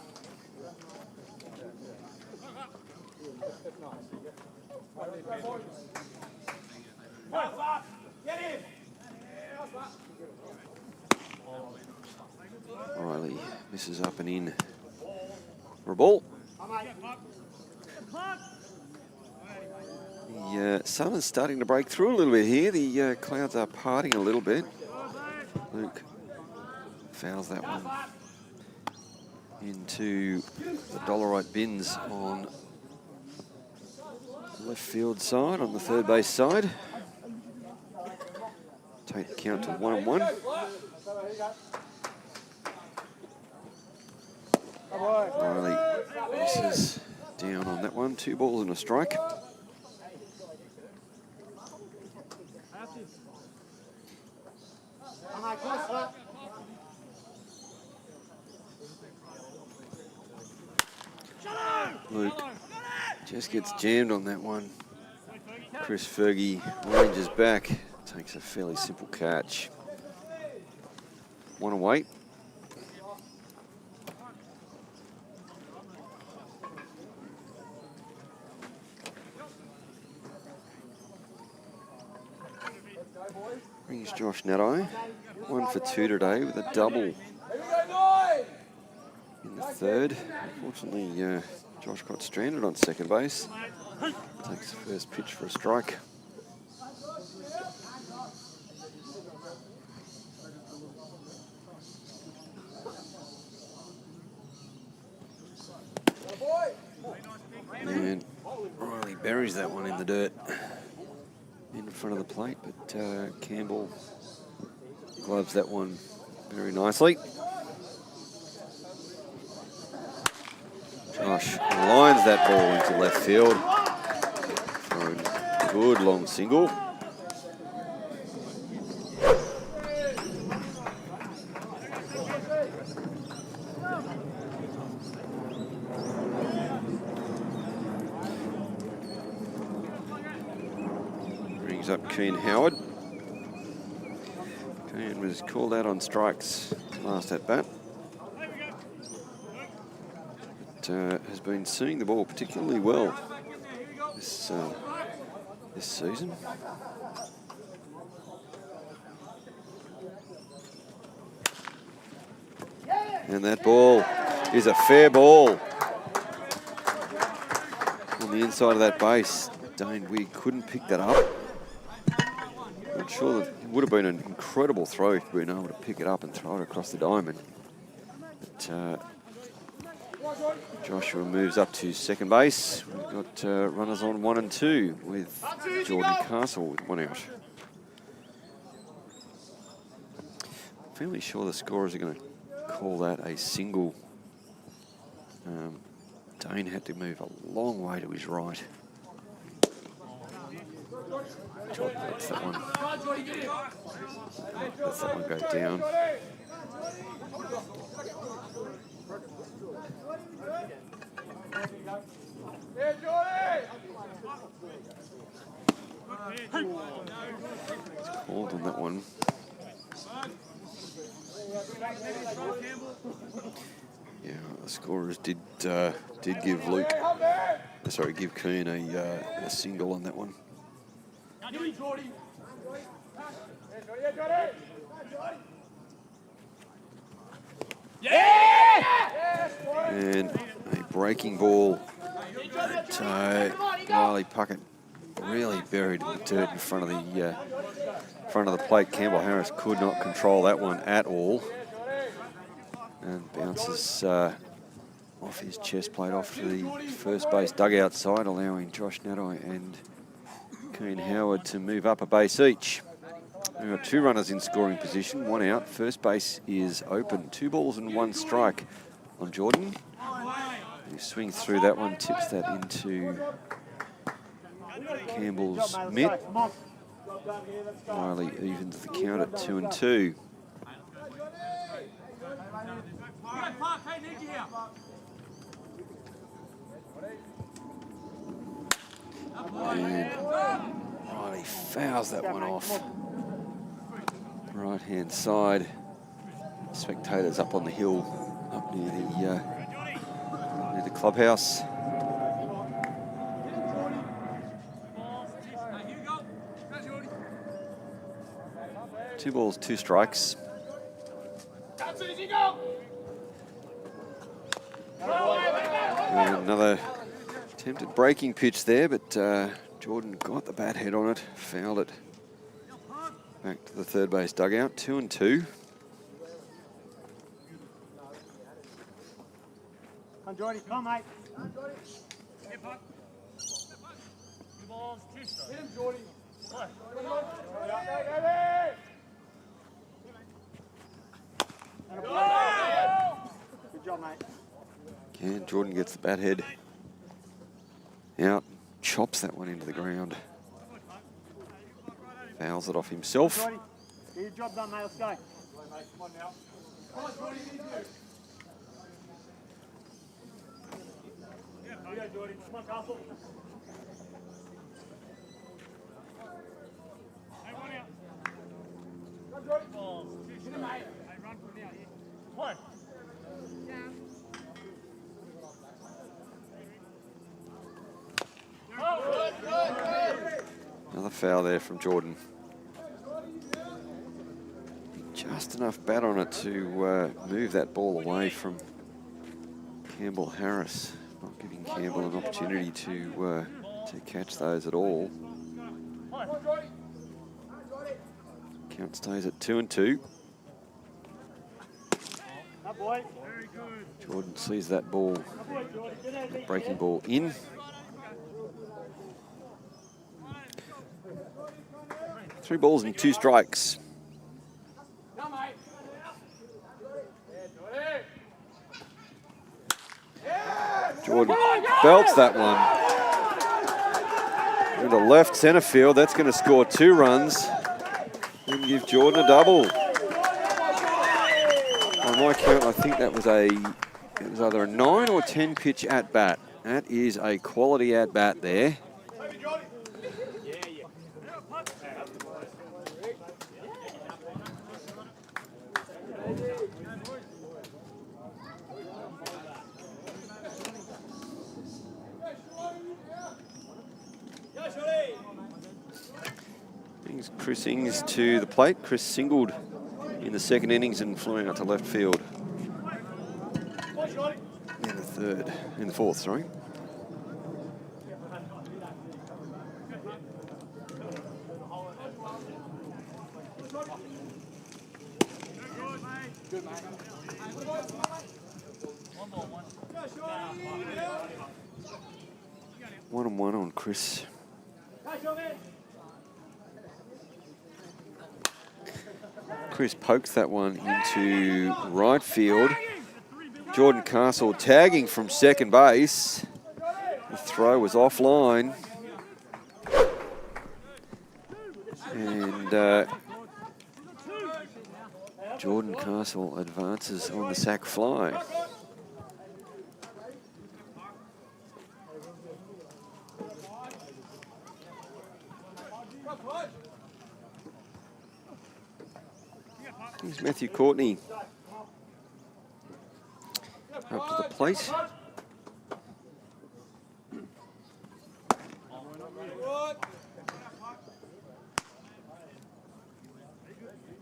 Riley misses up and in for a ball. The sun is starting to break through a little bit here. The clouds are parting a little bit. Luke fouls that one into the Dollarite bins on the left field side, on the third base side. Take the count to 1-1. Riley misses down on that one. 2 balls and a strike. Luke just gets jammed on that one. Chris Fergie ranges back, takes a fairly simple catch. One away. Brings Josh Natai 1 for 2 today with a double in the third. Unfortunately, Josh got stranded on second base. Takes the first pitch for a strike. And Riley buries that one in the dirt in front of the plate, but Campbell gloves that one very nicely. Josh lines that ball into left field for a good long single. Brings up Keen Howard. Keen was called out on strikes last at bat. Has been seeing the ball particularly well this season. And that ball is a fair ball on the inside of that base. Dane Wigg couldn't pick that up. I'm sure that it would have been an incredible throw if we'd been able to pick it up and throw it across the diamond. But Joshua moves up to second base. We've got runners on 1 and 2 with Jordan Castle with 1 out. I'm fairly sure the scorers are going to call that a single. Dane had to move a long way to his right. Jordan lets that one go down. It's called on that one. Yeah, the scorers did give give Keane a single on that one. And a breaking ball that Riley Puckett really buried in the dirt in front of the plate. Campbell Harris could not control that one at all, and bounces off his chest plate off to the first base dugout side, allowing Josh Natai and Keen Howard to move up a base each. We've got 2 runners in scoring position, 1 out. First base is open. 2 balls and 1 strike on Jordan. He swings through that one, tips that into Campbell's mitt. Riley evens the count at 2 and 2. And Riley fouls that one off. Right-hand side. Spectators up on the hill, up near the clubhouse. 2 balls, 2 strikes. And another attempted breaking pitch there, but Jordan got the bat head on it, fouled it back to the third base dugout. 2-2. Come, Jordy. Come, mate. Two balls, 2 strikes. Hit him, Jordy. Good job, mate. And Jordan gets the bat head out, chops that one into the ground. Fouls it off himself. Jordy, get your job done, mate. Let's go. Yeah, Jordy. Come on, Castle. Hey, one out. Come, Jordy. Balls, 2 strikes. Hey, run from now, yeah. One. Another foul there from Jordan. Just enough bat on it to move that ball away from Campbell Harris. Not giving Campbell an opportunity to catch those at all. Count stays at 2-2. That boy. Very good. Jordan sees that ball, that breaking ball in. Three balls and 2 strikes. Jordan belts that one into left centre field. That's going to score 2 runs and give Jordan a double. On my count, I think it was either a 9 or 10 pitch at bat. That is a quality at bat there. Brings Chris Ings to the plate. Chris singled in the second innings and flew out to left field. In the fourth, sorry. Good, mate. 1-1 on Chris. Chris pokes that one into right field. Jordan Castle tagging from second base. The throw was offline. And Jordan Castle advances on the sac fly. Here's Matthew Courtney up to the plate.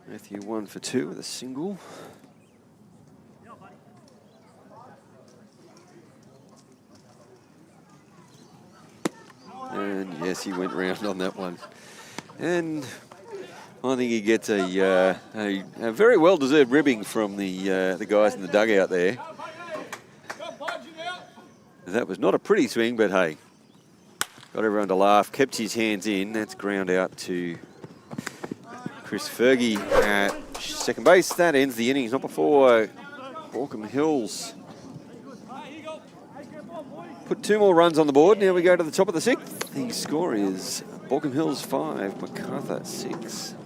Matthew 1 for 2 with a single. And yes, he went round on that one. And I think he gets a very well-deserved ribbing from the guys in the dugout there. That was not a pretty swing, but hey, got everyone to laugh. Kept his hands in. That's ground out to Chris Fergie at second base. That ends the innings. Not before Baulkham Hills put 2 more runs on the board. Now we go to the top of the 6th. The score is Baulkham Hills 5, MacArthur 6.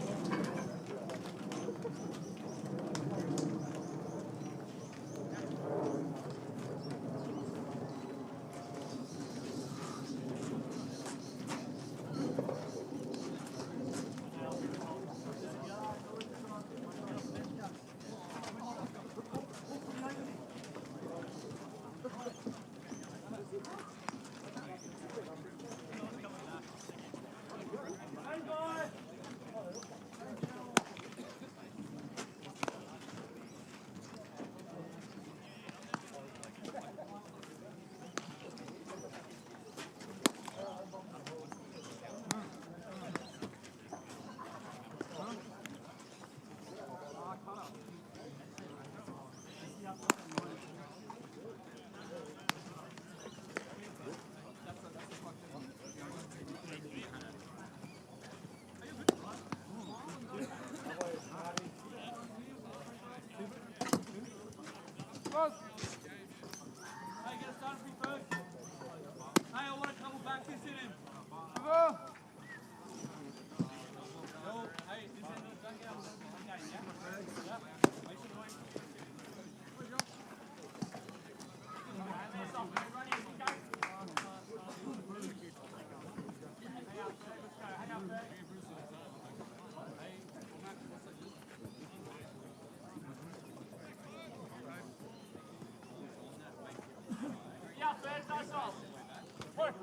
Come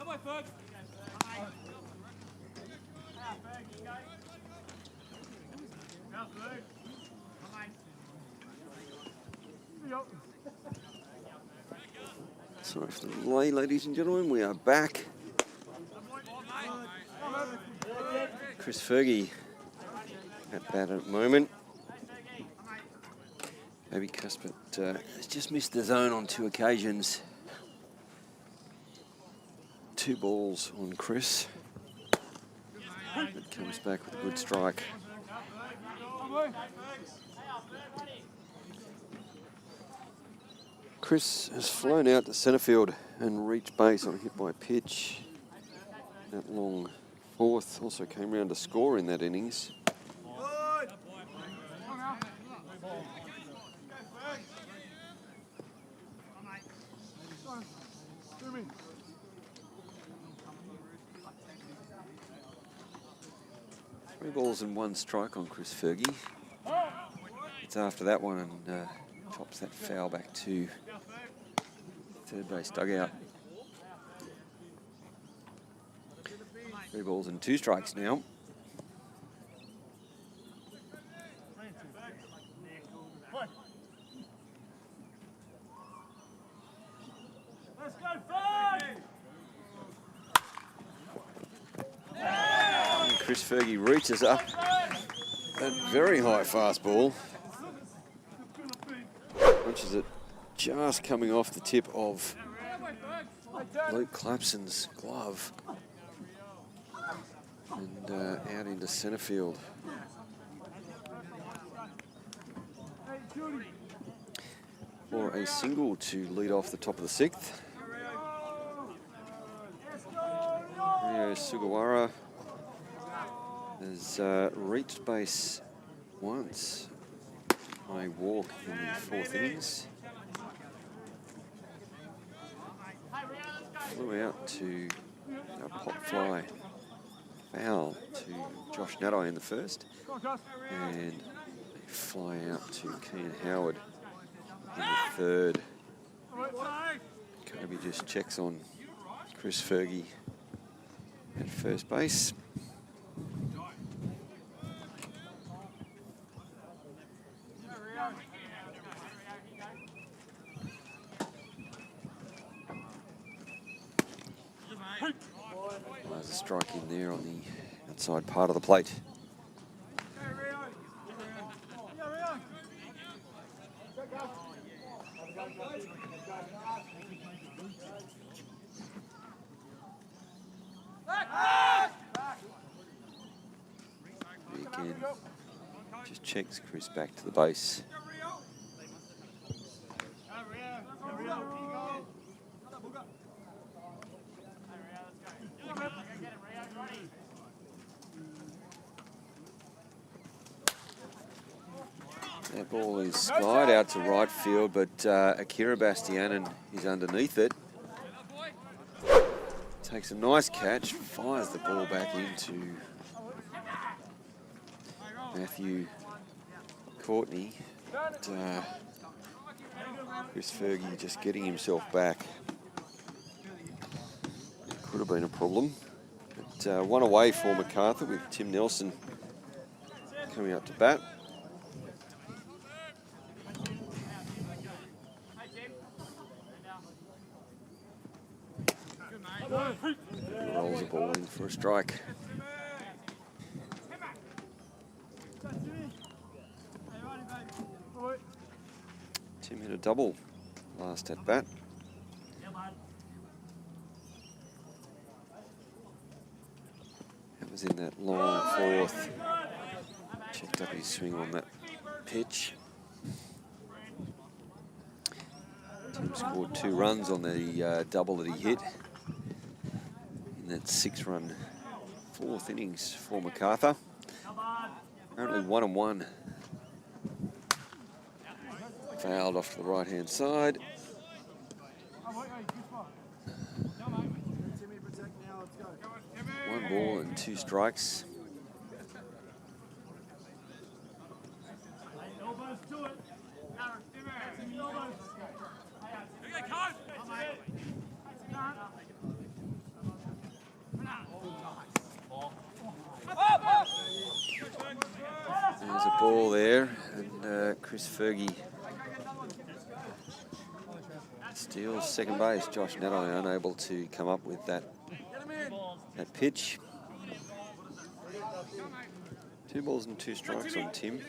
on, Ferg. Sorry for the delay, ladies and gentlemen. We are back. Chris Fergie at bat at the moment. Maybe Cuthbert has just missed the zone on 2 occasions. 2 balls on Chris. It comes back with a good strike. Chris has flown out to centre field and reached base on a hit by pitch. That long 4th also came round to score in that innings. Three balls and 1 strike on Chris Fergie. It's after that one and chops that foul back to third base dugout. 3 balls and 2 strikes now. Let's go, Ferg! And Chris Fergie reaches up that very high fastball. Punches it just coming off the tip of Luke Clapson's glove and out into centre field. For a single to lead off the top of the 6th. Rio Sugawara has reached base once on a walk in the 4th innings. Flew out to a pop fly foul to Josh Naddai in the 1st, and a fly out to Keane Howard in the 3rd. Kobe just checks on Chris Fergie at first base. There's a strike in there on the outside part of the plate. Again, just checks Chris back to the base. That ball is skied out to right field, but Akira Bastianen is underneath it. Takes a nice catch, fires the ball back into Matthew Courtney. But, Chris Fergie just getting himself back. Could have been a problem. But one away for MacArthur with Tim Nelson coming up to bat. Rolls the ball in for a strike. Tim hit a double last at bat. That was in that long 4th. Checked up his swing on that pitch. Tim scored 2 runs on the double that he hit in that 6-run 4th innings for MacArthur. Apparently 1-1. Fouled off to the right-hand side. 1 ball and 2 strikes. There's a ball there, and Chris Fergie steals second base. Josh Nadai unable to come up with that pitch. 2 balls and 2 strikes on Tim.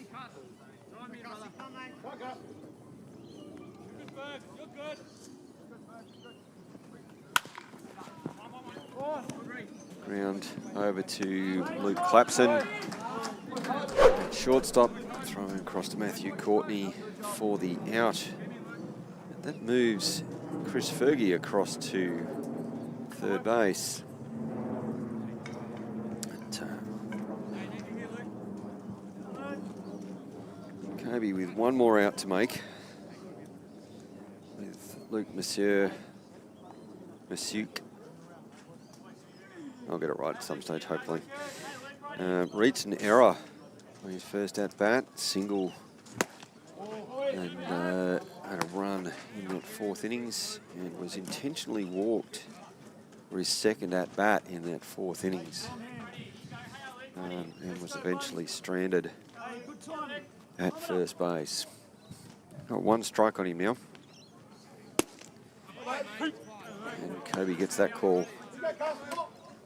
Ground over to Luke Clapson. Shortstop thrown across to Matthew Courtney for the out. And that moves Chris Fergie across to third base. Kobe with one more out to make, with Luke Masuk. I'll get it right at some stage, hopefully. Reached an error on his first at-bat, single, and had a run in that 4th innings, and was intentionally walked for his second at-bat in that 4th innings, and was eventually stranded at first base. Got 1 strike on him now. And Kobe gets that call.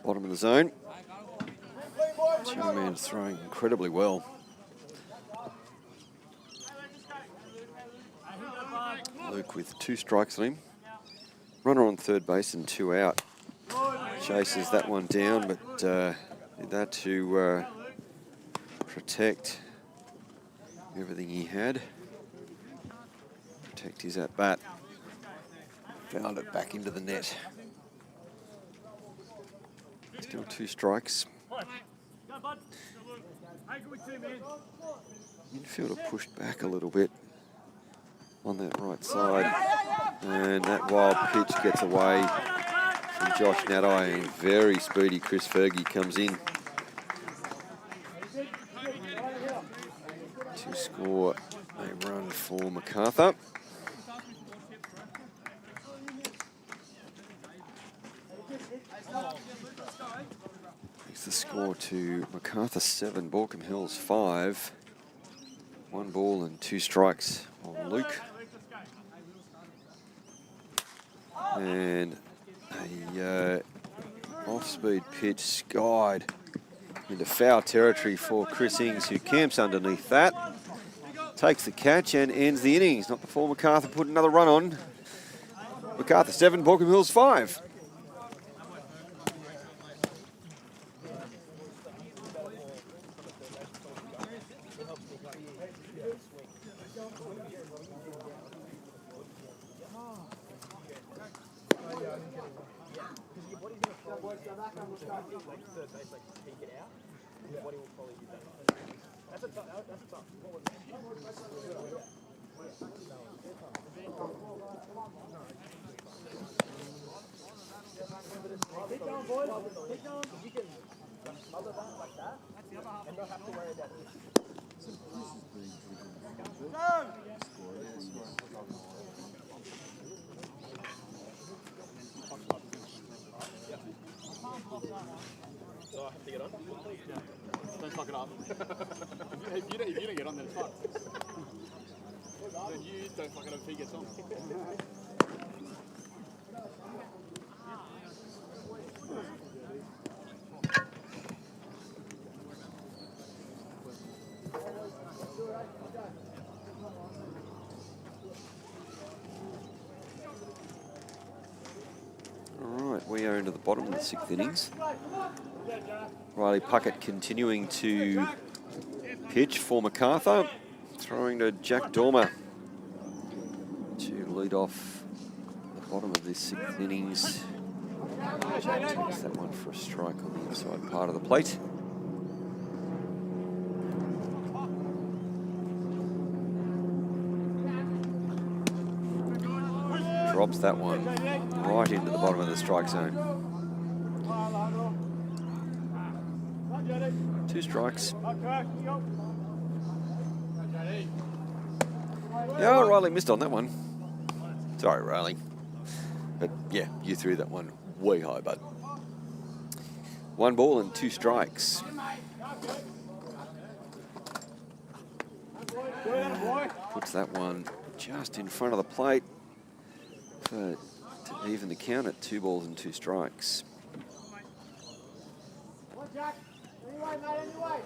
Bottom of the zone. This young man's throwing incredibly well. Luke with 2 strikes on him. Runner on third base and 2 out. Chases that one down, but did that to protect everything he had. Protect his at-bat. Found it back into the net. Still 2 strikes. Infielder pushed back a little bit on that right side. And that wild pitch gets away from Josh Nadai, and very speedy Chris Fergie comes in to score a run for MacArthur. Takes the score to MacArthur 7, Baulkham Hills 5. 1 ball and 2 strikes on Luke. And a off-speed pitch skied into foul territory for Chris Ings, who camps underneath that. Takes the catch and ends the innings. Not before MacArthur put another run on. MacArthur 7, Baulkham Hills 5. So I have to get on? Don't fuck it up. if you don't get on, then it's fine. Then you don't fuck it up if he gets on. We are into the bottom of the 6th innings. Riley Puckett continuing to pitch for MacArthur, throwing to Jack Dormer to lead off the bottom of this 6th innings. Jack takes that one for a strike on the inside part of the plate. Drops that one right into the bottom of the strike zone. 2 strikes. Yeah, Riley missed on that one. Sorry, Riley. But yeah, you threw that one way high, bud. 1 ball and 2 strikes. And puts that one just in front of the plate to even the count at 2 balls and 2 strikes. Jack, anyway, mate, anyway.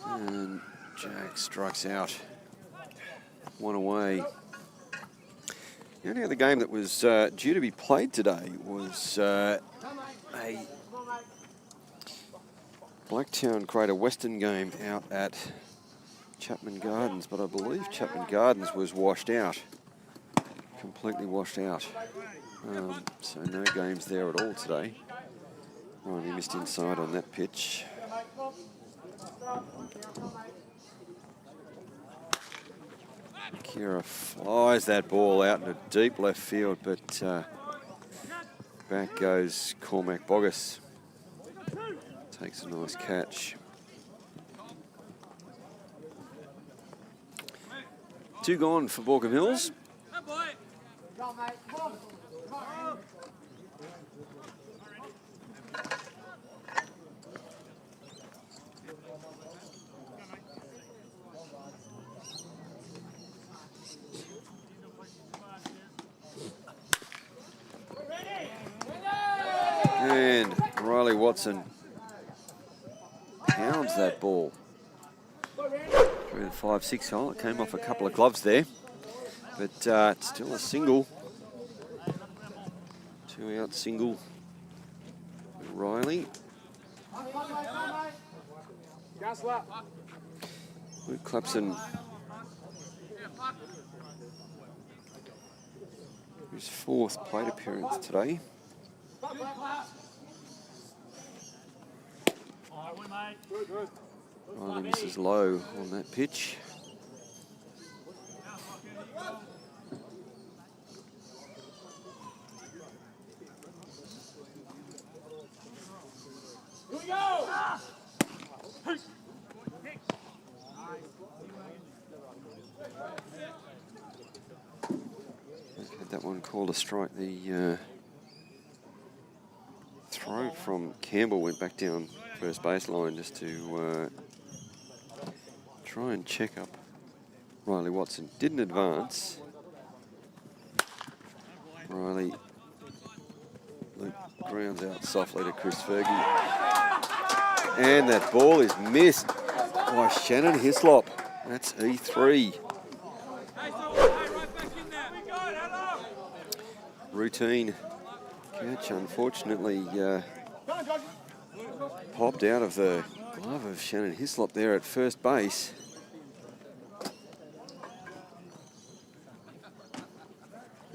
And Jack strikes out. 1 away. The only other game that was due to be played today was a Blacktown Greater Western game out at Chapman Gardens, but I believe Chapman Gardens was washed out, completely washed out. So no games there at all today. Ryan, he missed inside on that pitch. Kira flies that ball out in a deep left field, but back goes Cormac Boggess. Takes a nice catch. 2 gone for Baulkham Hills. And Riley Watson pounds that ball through the 5-6 hole. It came off a couple of gloves there, but it's still a single. 2 out single. Riley. Luke Clapson, his 4th plate appearance today. Riley misses low on that pitch. Here we go! Had that one called a strike. The throw from Campbell went back down first baseline just to try and check up Riley Watson. Didn't advance. Riley grounds out softly to Chris Fergie. And that ball is missed by Shannon Hislop. That's E3. Routine catch, unfortunately, popped out of the glove of Shannon Hislop there at first base.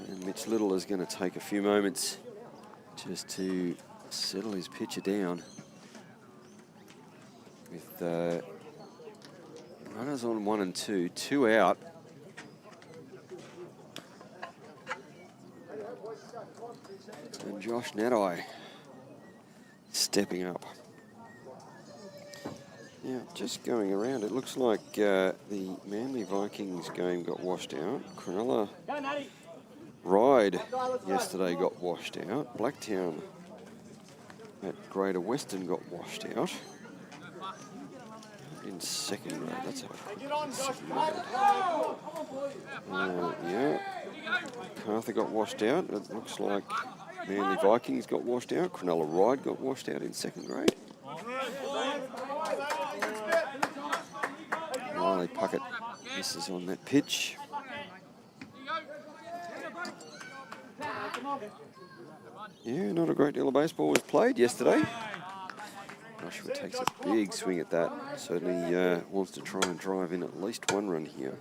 And Mitch Little is going to take a few moments just to settle his pitcher down. With runners on 1 and 2, 2 out. And Josh Nadai stepping up. Now, just going around, it looks like the Manly Vikings game got washed out. Cronulla Ride yesterday got washed out. Blacktown at Greater Western got washed out. In second grade, let's have a quick yeah. Cartha got washed out. It looks like Manly Vikings got washed out. Cronulla Ride got washed out in second grade. Riley Puckett misses on that pitch. Yeah, not a great deal of baseball was played yesterday. Joshua takes a big swing at that. Certainly wants to try and drive in at least 1 run here.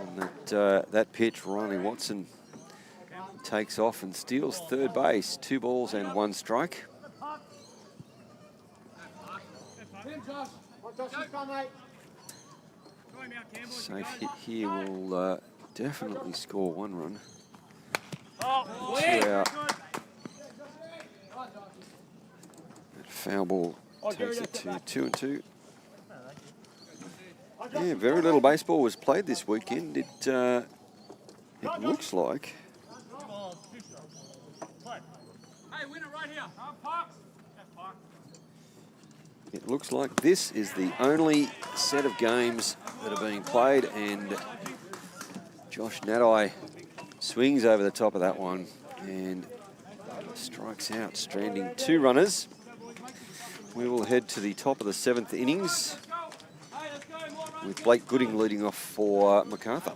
On that pitch, Riley Watson takes off and steals third base. 2 balls and 1 strike. Dustin's come, mate. Safe hit here will definitely score 1 run. Oh, 2 out. That foul ball takes it to 2 and 2. Yeah, very little baseball was played this weekend. It looks like Hey, winner right here. Parks. Parks. it looks like this is the only set of games that are being played, and Josh Nadai swings over the top of that one and strikes out, stranding 2 runners. We will head to the top of the 7th innings with Blake Gooding leading off for MacArthur.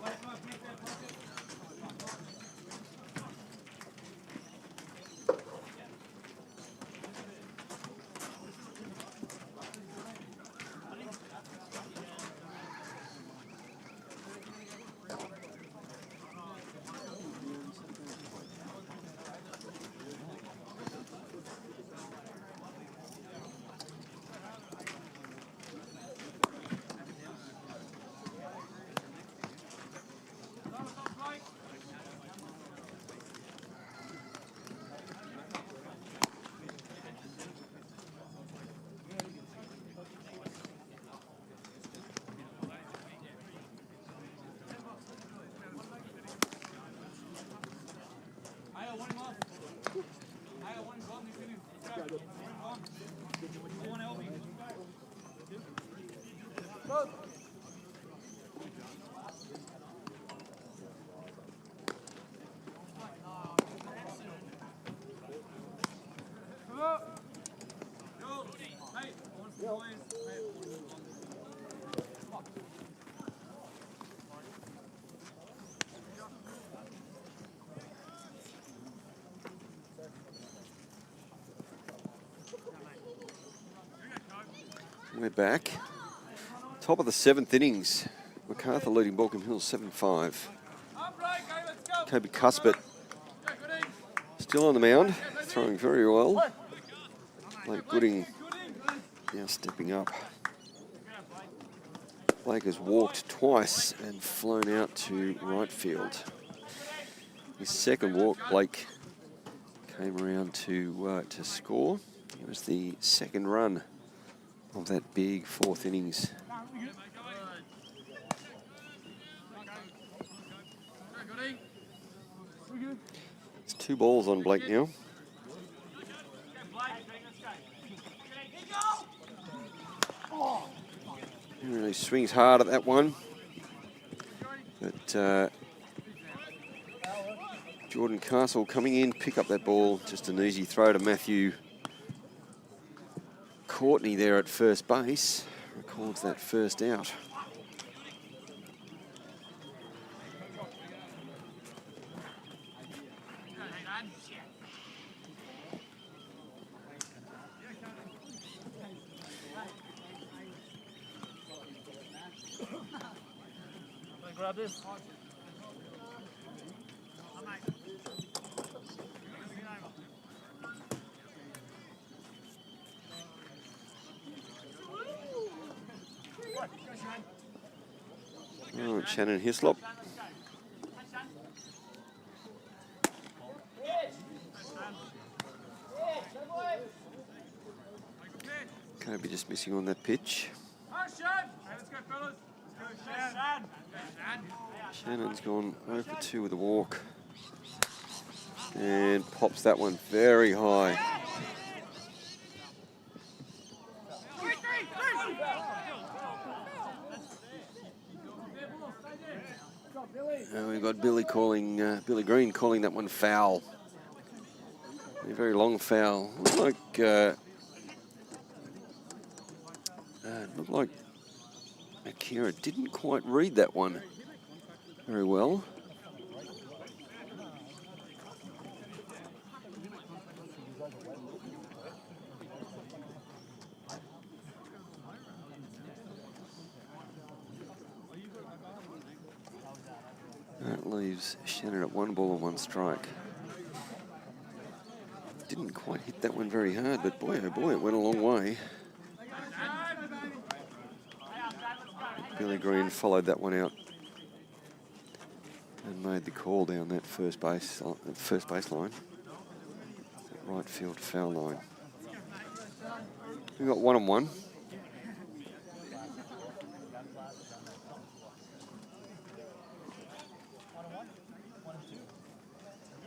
We're back. Top of the 7th innings. MacArthur leading Baulkham Hills 7-5. Kobe Cuthbert still on the mound, throwing very well. Blake Gooding now stepping up. Blake has walked twice and flown out to right field. His second walk, Blake came around to score. It was the second run of that big 4th innings. It's 2 balls on Blake now. He really swings hard at that one. But Jordan Castle coming in, pick up that ball. Just an easy throw to Matthew Courtney there at first base. Records that first out. grab this. Oh, Shannon Hislop. Kobe just missing on that pitch. Shannon's gone 0 for 2 with a walk. And pops that one very high. And we've got Billy Green calling that one foul. A very long foul. Looked like Akira didn't quite read that one very well. That leaves Shannon at 1 ball and 1 strike. Didn't quite hit that one very hard, but boy, oh boy, it went a long way. Billy Green followed that one out and made the call down that first base line. Right field foul line. We've got 1-on-1.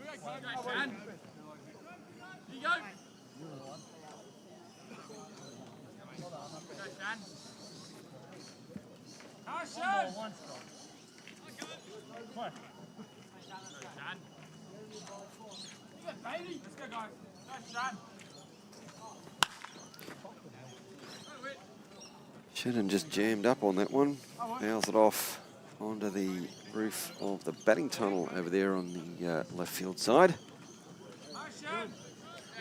Let's go, guys. Go, Shan. Shannon just jammed up on that one. Fouls it off onto the roof of the batting tunnel over there on the left field side.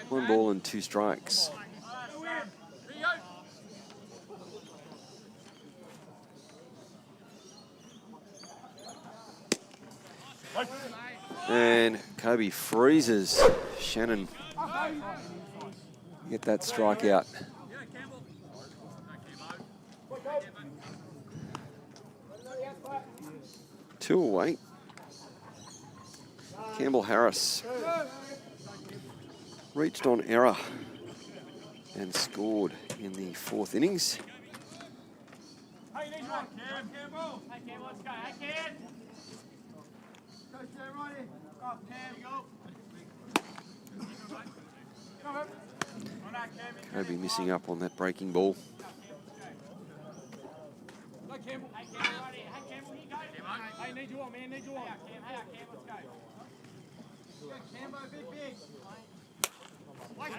1 ball and 2 strikes. And Kobe freezes Shannon. Get that strikeout. Two away. Campbell Harris reached on error and scored in the 4th innings. Hey, you need one, Cam. Campbell. Hey, Cam, let's go. Hey, Cam. Coach Cam, right here. Go, Cam, go. Kobe missing up on that breaking ball. Go, Campbell. Hey, Cam, right here. Hey, Cam, where you go? Hey, need you on, man. Need you on. Hey, Cam, let's go. Go, Cambo, big. Wait.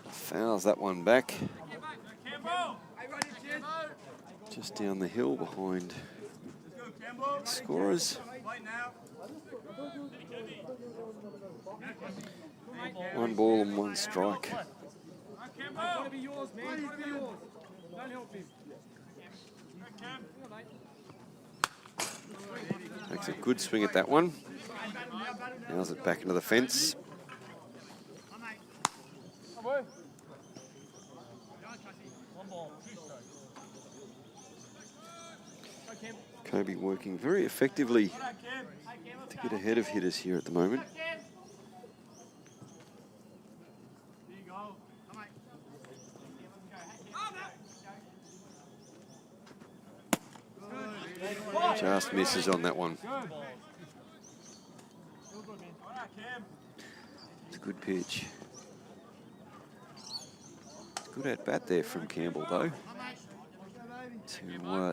Fouls that one back. Campbell. Hey, right here, Chin. Just down the hill behind Let's go, Campbell. scorers. Wait now. 1 ball and 1 strike. Campbell. It's gotta be yours, man. It's gotta be yours. Don't help him. Makes a good swing at that one. Nails it back into the fence. Kobe working very effectively to get ahead of hitters here at the moment. Just misses on that one. It's a good pitch. Good at bat there from Campbell though,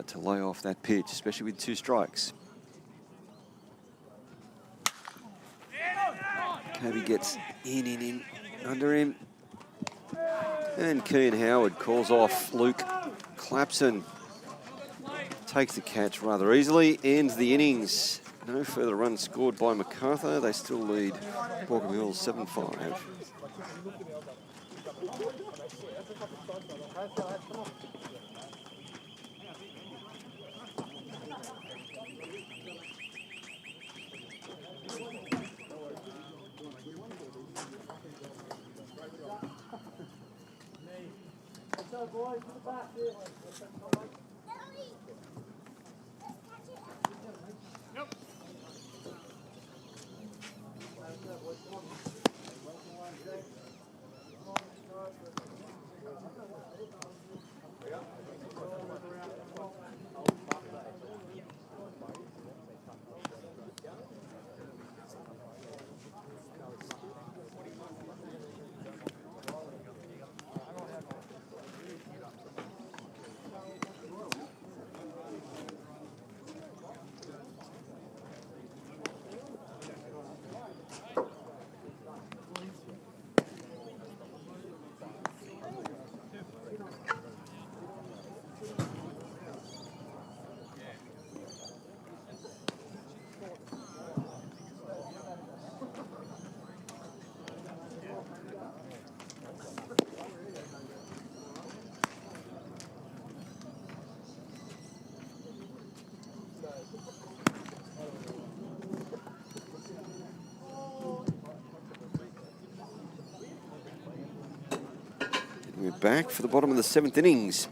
to lay off that pitch, especially with 2 strikes. Kobe gets in, under him. And Keane Howard calls off Luke Clapson. Takes the catch rather easily, ends the innings. No further runs scored by MacArthur. They still lead Baulkham Hills 7-5. We're back for the bottom of the 7th innings.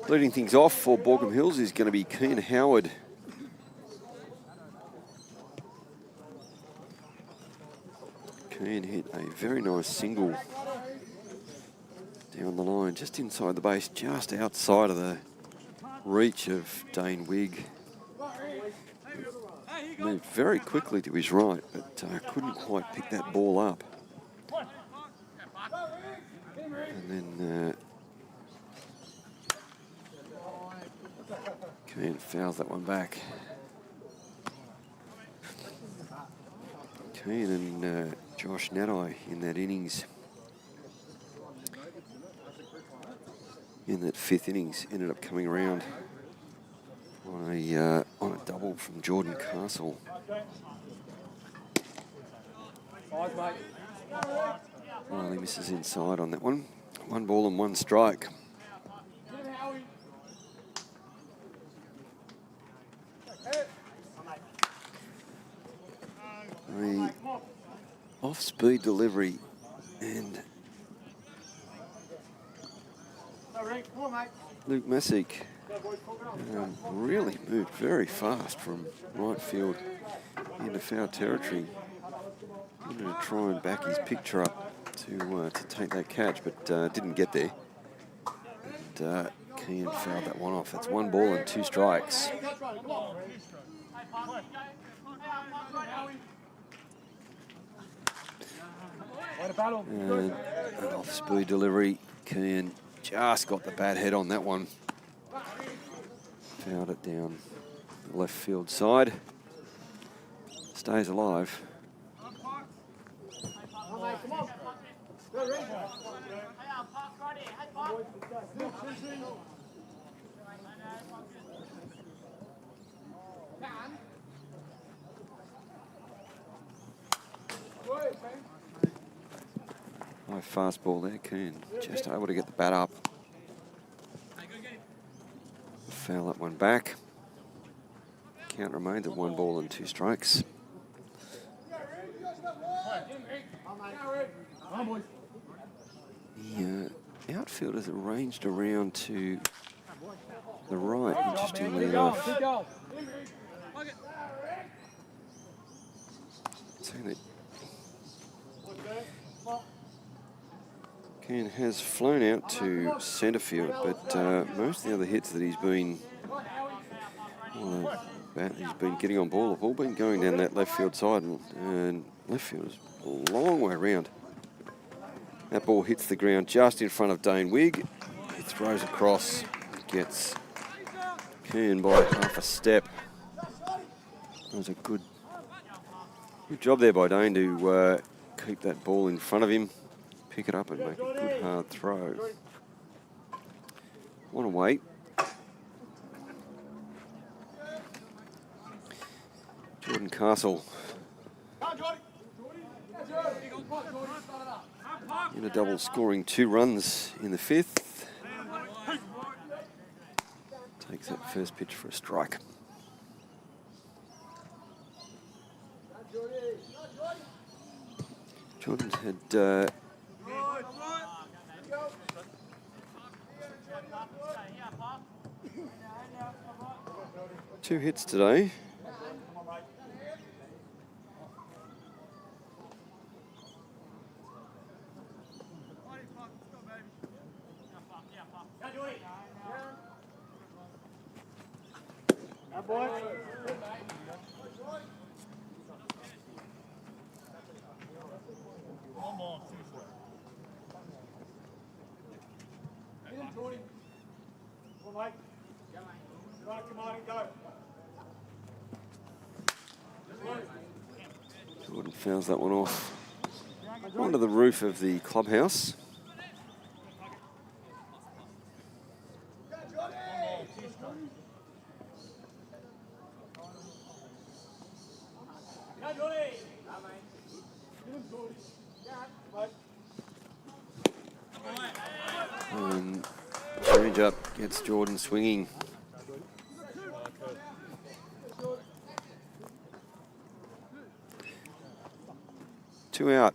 Leading things off for Baulkham Hills is going to be Keane Howard. Keane hit a very nice single down the line, just inside the base, just outside of the reach of Dane Wigg. Moved very quickly to his right, but couldn't quite pick that ball up. And then Keane fouls that one back. Keane and Josh Nadai in that innings. In that fifth innings, ended up coming around on a double from Jordan Castle. Well, he misses inside on that one. 1 ball and 1 strike. The off-speed delivery and Luke Messick really moved very fast from right field into foul territory. I'm going to try and back his picture up to take that catch, but didn't get there. And Keane fouled that one off. That's 1 ball and 2 strikes. And an off-speed delivery. Keane just got the bad head on that one. Fouled it down the left field side. Stays alive. High fastball there, Keane just able to get the bat up. Foul that one back. Count remains at 1 ball and 2 strikes. The outfielders are ranged around to the right, interestingly enough. So that Keane has flown out to centre field, but most of the other hits that he's been getting on ball have all been going down that left field side, and left field is a long way around. That ball hits the ground just in front of Dane Wigg. He throws across, gets Keane by half a step. That was a good job there by Dane to keep that ball in front of him, pick it up and make a good hard throw. Want to wait. Jordan Castle in a double, scoring 2 runs in the 5th. Takes that first pitch for a strike. Jordan's had 2 hits today. Jordan fouls that one off onto the roof of the clubhouse. And change up gets Jordan swinging. Two out.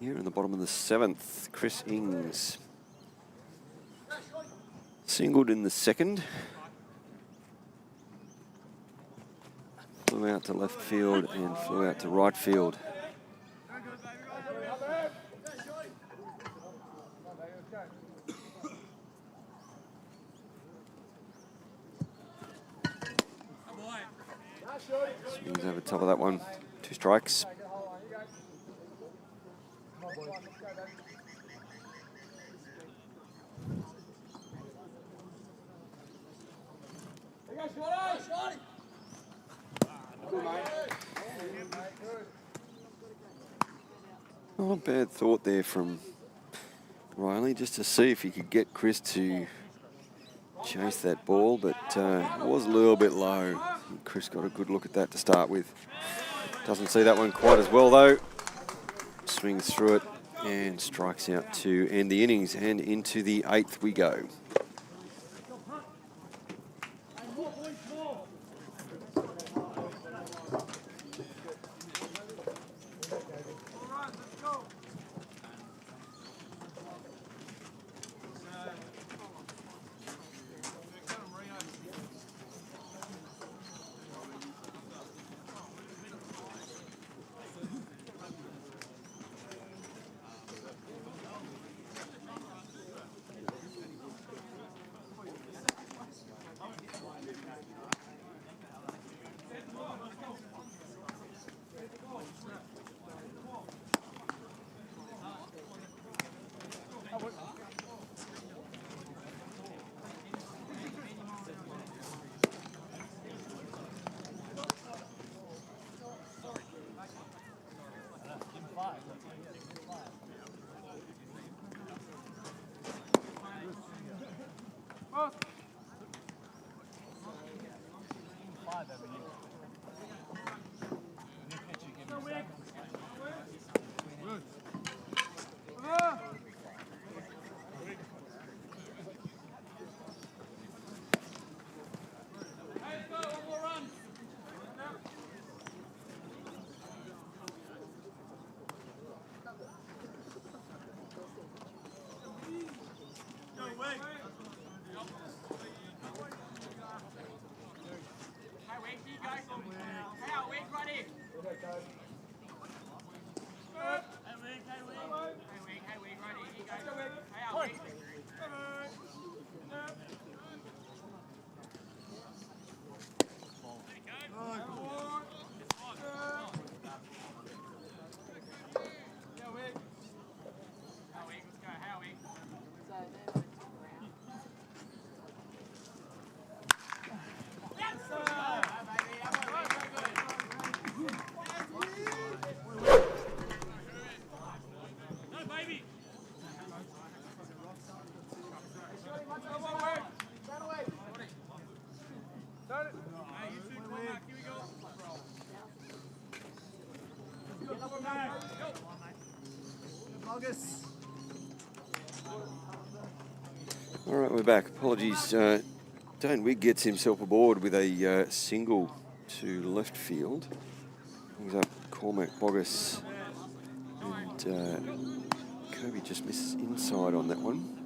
Here in the bottom of the 7th, Chris Ings Singled in the second. Flew out to left field and flew out to right field. Swings over top of that one. 2 strikes. Not a bad thought there from Riley, just to see if he could get Chris to chase that ball, but it was a little bit low. Chris got a good look at that to start with. Doesn't see that one quite as well though. Swings through it and strikes out to end the innings, and into the 8th we go. All right, we're back. Apologies. Dane Wigg gets himself aboard with a single to left field. Brings up Cormac Boggess. And Kobe just misses inside on that one.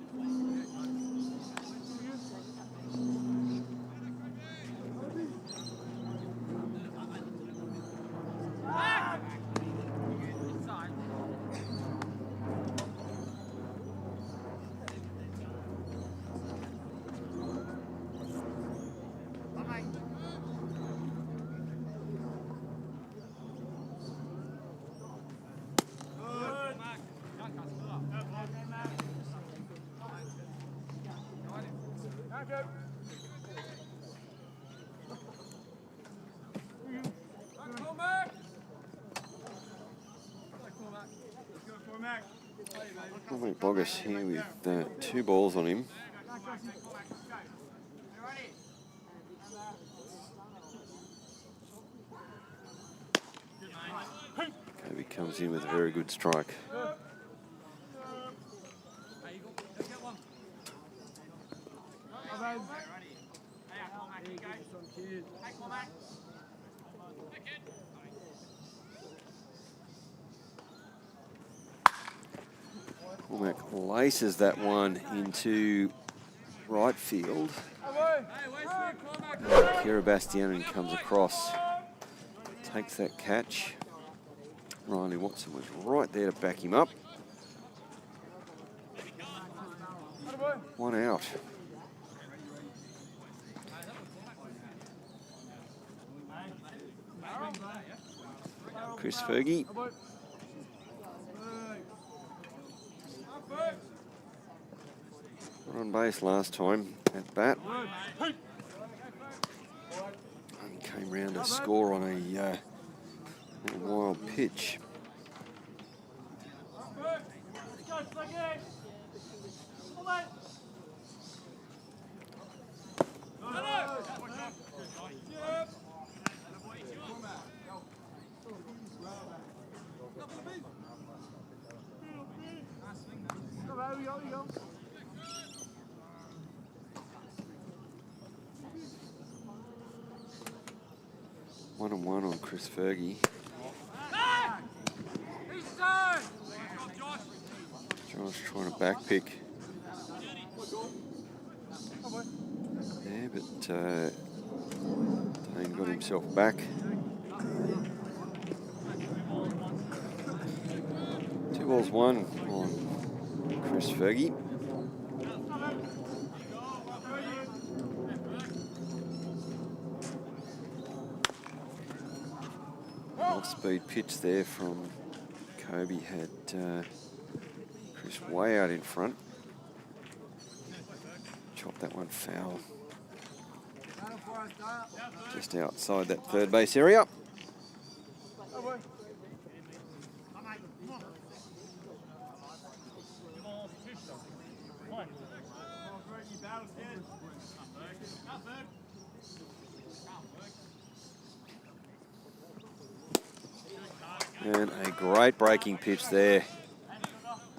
Cormac Boggess here with 2 balls on him. Kobe comes in with a very good strike. Cormac laces that one into right field. Kirabastianen comes across, takes that catch. Riley Watson was right there to back him up. 1 out. Chris Fergie. On base last time at bat. And came round to score on a wild pitch. One and one on Chris Fergie. Josh trying to back pick there, but Dane got himself back. 2 balls, 1 on Chris Fergie. Off-speed pitch there from Kobe had Chris way out in front. Chopped that one foul. Just outside that third base area. And a great breaking pitch there.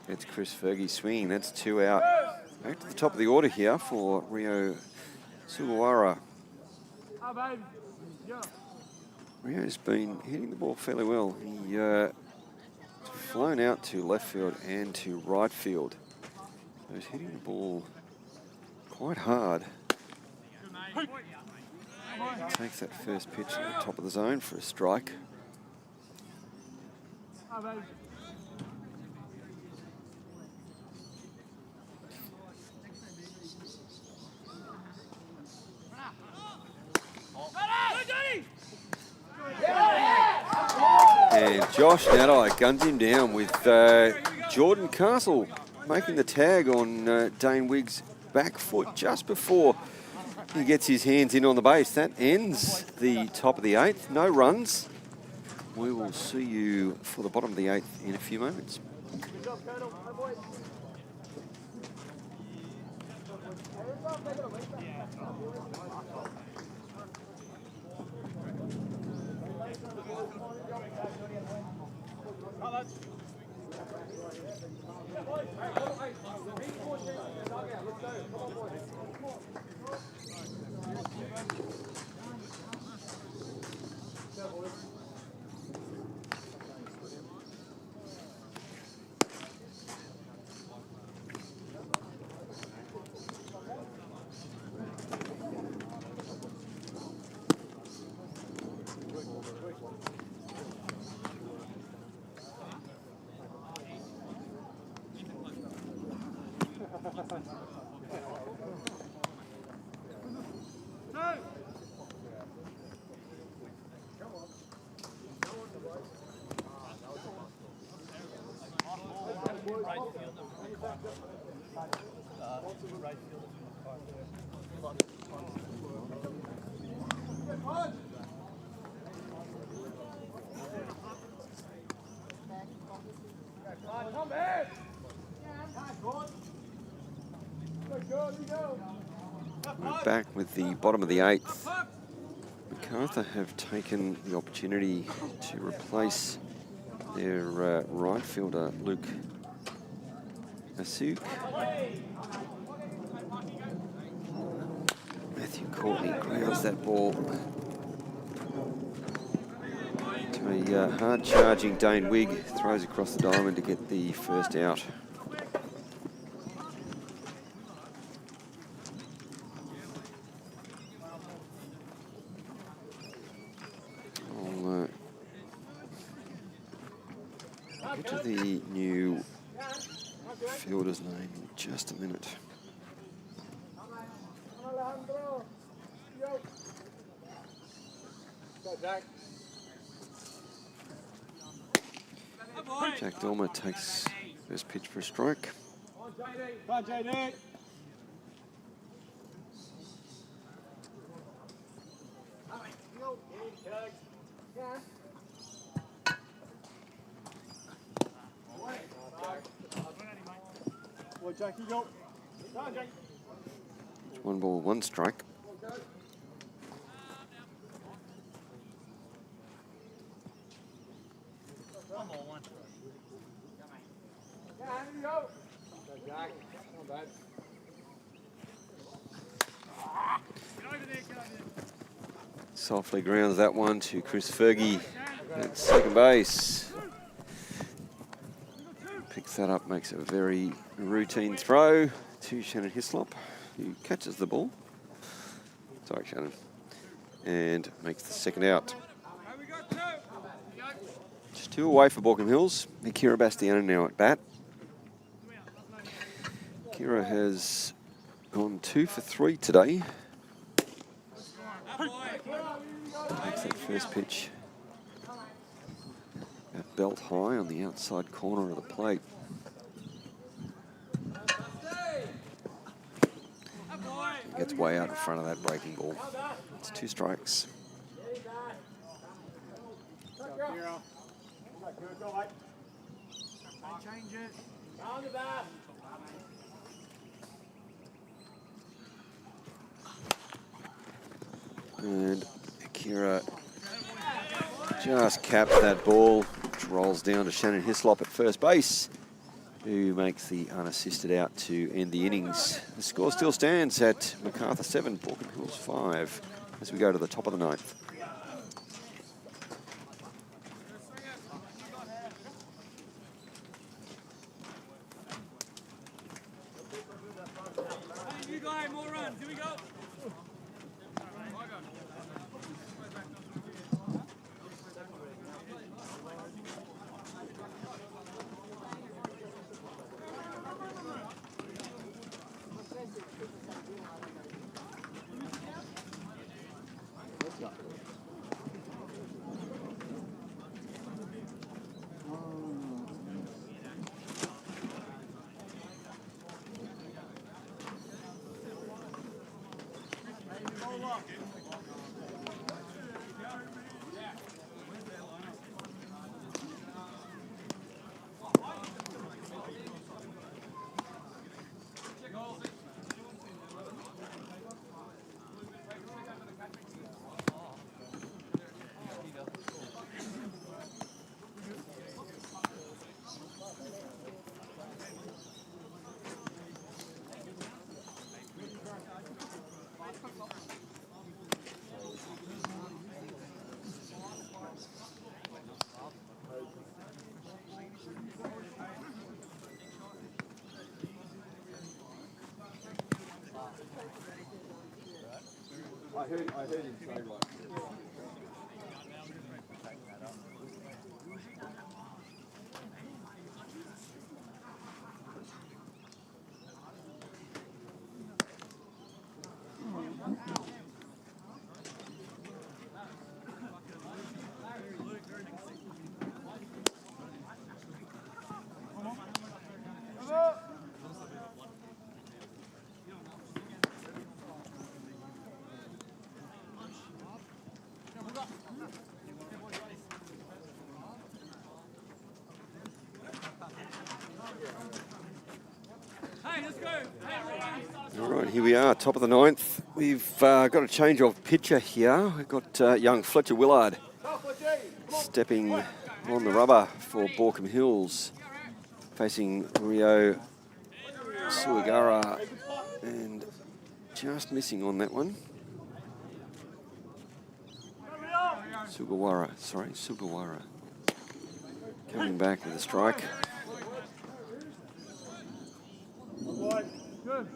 It's Chris Fergie swinging. That's 2 out. Back to the top of the order here for Rio Sugawara. Rio's been hitting the ball fairly well. He's flown out to left field and to right field. So he's hitting the ball quite hard. Takes that first pitch at the top of the zone for a strike. And Josh Nadai guns him down with Jordan Castle making the tag on Dane Wigg's back foot just before he gets his hands in on the base. That ends the top of the 8th. No runs. We will see you for the bottom of the 8th in a few moments. We're back with the bottom of the 8th. MacArthur have taken the opportunity to replace their right fielder, Luke Asuk. Matthew Courtney grounds that ball to a hard-charging Dane Wigg, throws across the diamond to get the first out. Get to the new fielder's name in just a minute. Jack Dormer takes first pitch for a strike. Come on, JD. Well, Jackie, go. Come on, Jackie. 1 ball, 1 strike. Softly grounds that one to Chris Fergie at second base. Picks that up, makes a very routine throw to Shannon Hislop, who catches the ball. Sorry, Shannon. And makes the second out. Just 2 away for Baulkham Hills. Akira Bastiano now at bat. Akira has gone 2 for 3 today. Takes that first pitch at belt high on the outside corner of the plate. Gets way out in front of that breaking ball. It's 2 strikes. Change it. And Akira just caps that ball, which rolls down to Shannon Hislop at first base, who makes the unassisted out to end the innings. The score still stands at MacArthur 7, Baulkham Hills 5, as we go to the top of the 9th. You go, more runs. Here we go. I heard him say like. All right, here we are, top of the 9th. We've got a change of pitcher here. We've got young Fletcher Willard stepping on the rubber for Baulkham Hills, facing Rio Suagara, and just missing on that one. Sugawara. Coming back with a strike. Good.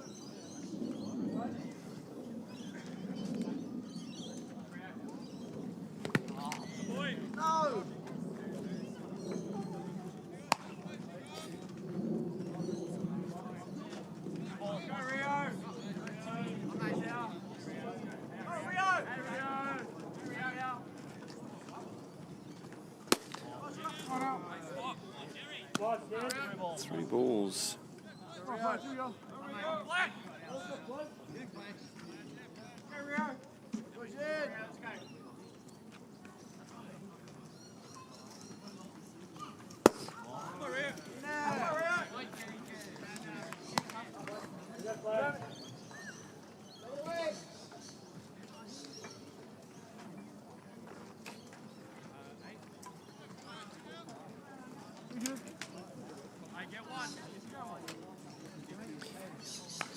3 balls.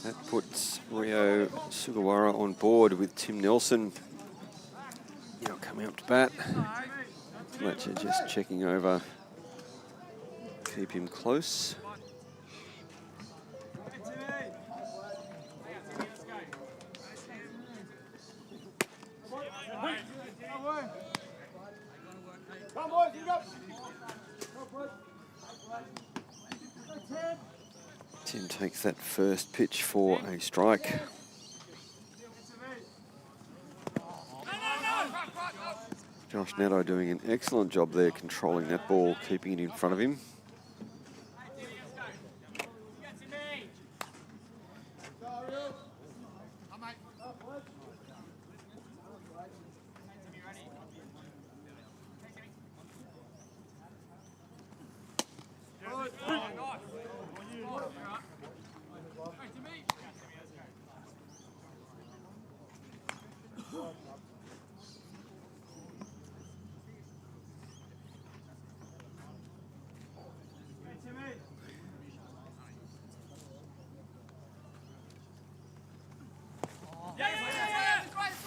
That puts Rio Sugawara on board with Tim Nelson. Now coming up to bat. Fletcher just checking over. Keep him close. Tim takes that first pitch for a strike. Josh Netto doing an excellent job there, controlling that ball, keeping it in front of him.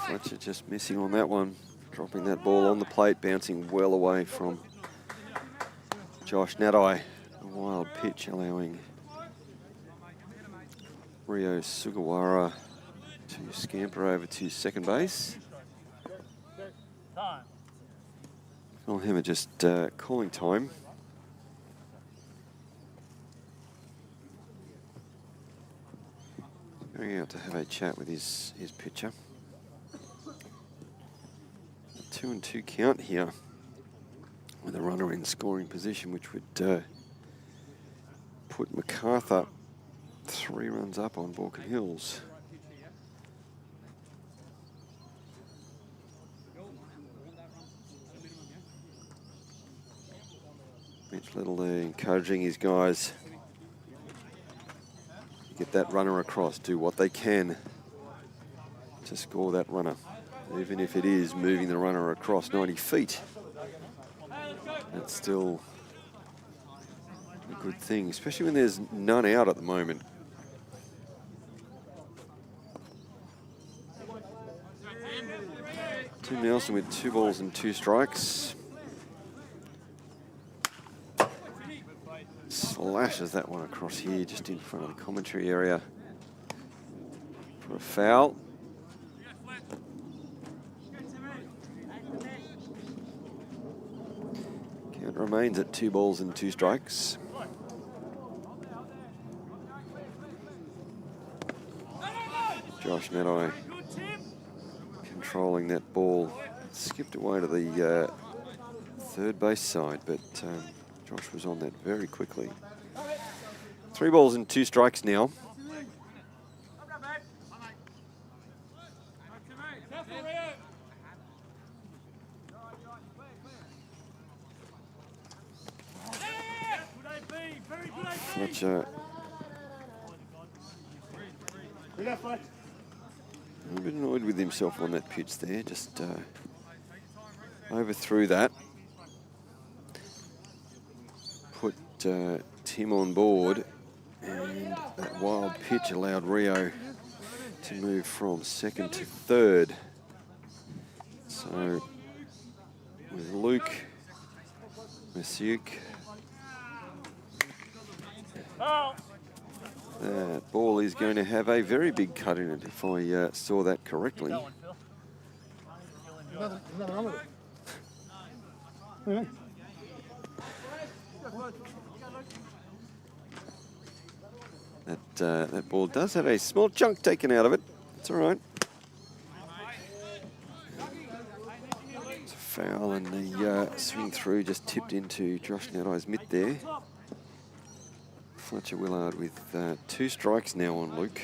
Fletcher just missing on that one, dropping that ball on the plate, bouncing well away from Josh Nadai. A wild pitch allowing Rio Sugawara to scamper over to second base. Phil Hammer just calling time. Going out to have a chat with his pitcher. 2-2 count here with a runner in scoring position, which would put MacArthur 3 runs up on Baulkham Hills. Mitch Little there encouraging his guys to get that runner across, do what they can to score that runner. Even if it is moving the runner across 90 feet, that's still a good thing, especially when there's none out at the moment. Tim Nelson with 2 balls and 2 strikes. Slashes that one across here, just in front of the commentary area for a foul. Count remains at 2 balls and 2 strikes. Josh Nadai controlling that ball. Skipped away to the third base side, but Josh was on that very quickly. 3 balls and 2 strikes now. Fletcher a bit annoyed with himself on that pitch there, just overthrew that. Put Tim on board, and that wild pitch allowed Rio to move from second to third. So with Luke Masiuk, that ball is going to have a very big cut in it, if I saw that correctly. Nothing wrong with it. That ball does have a small chunk taken out of it. It's all right. It's a foul, and the swing through just tipped into Josh Nadai's mitt there. Fletcher Willard with 2 strikes now on Luke.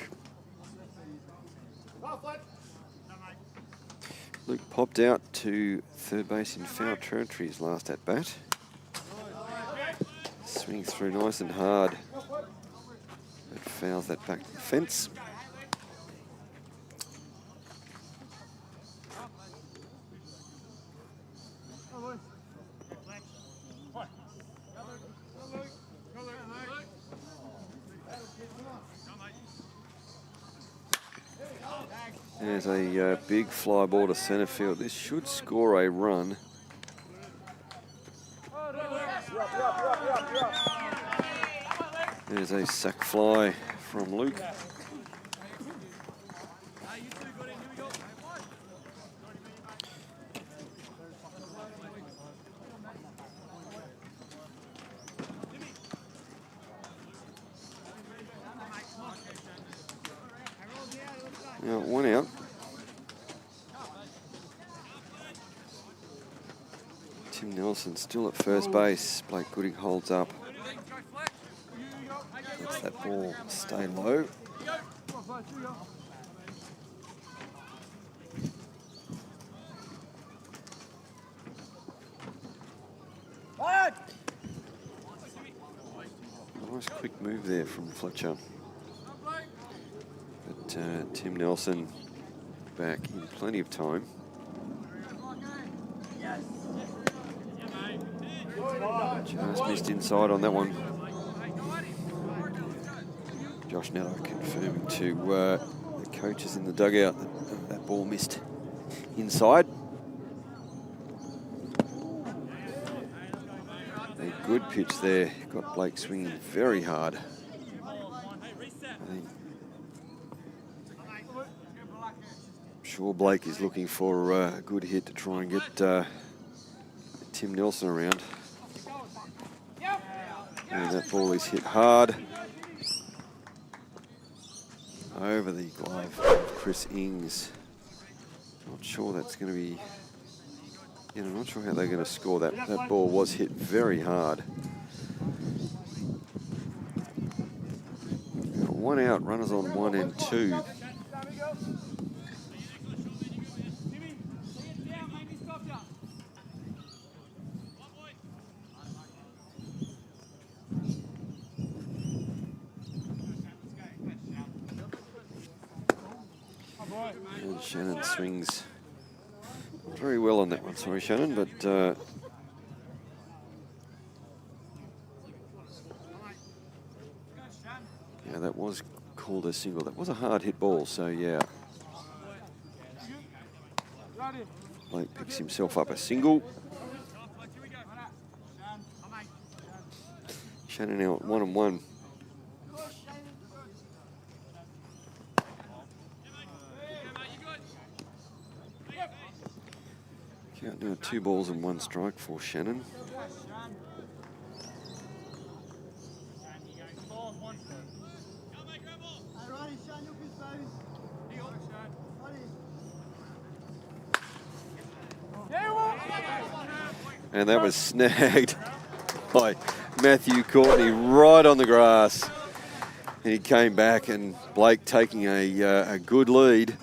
Luke popped out to third base in foul territory his last at bat. Swings through nice and hard. But fouls that back to the fence. There's a big fly ball to centre field. This should score a run. There's a sac fly from Luke. Now, 1 out. Tim Nelson still at first base. Blake Gooding holds up. Lets that ball stay low. Nice quick move there from Fletcher. But Tim Nelson back in plenty of time. Just missed inside on that one. Josh Netto confirming to the coaches in the dugout that that ball missed inside. A good pitch there. Got Blake swinging very hard. I'm sure Blake is looking for a good hit to try and get Tim Nelson around. And that ball is hit hard over the glove of Chris Ings. Not sure that's going to be, I'm not sure how they're going to score that. That ball was hit very hard. 1 out, runners on 1 and 2. And Shannon swings very well on that one. Sorry, Shannon, but yeah, that was called a single. That was a hard hit ball, so yeah. Blake picks himself up a single. Shannon now at 1 and 1. Count now 2 balls and 1 strike for Shannon. And that was snagged by Matthew Courtney right on the grass. And he came back, and Blake taking a good lead.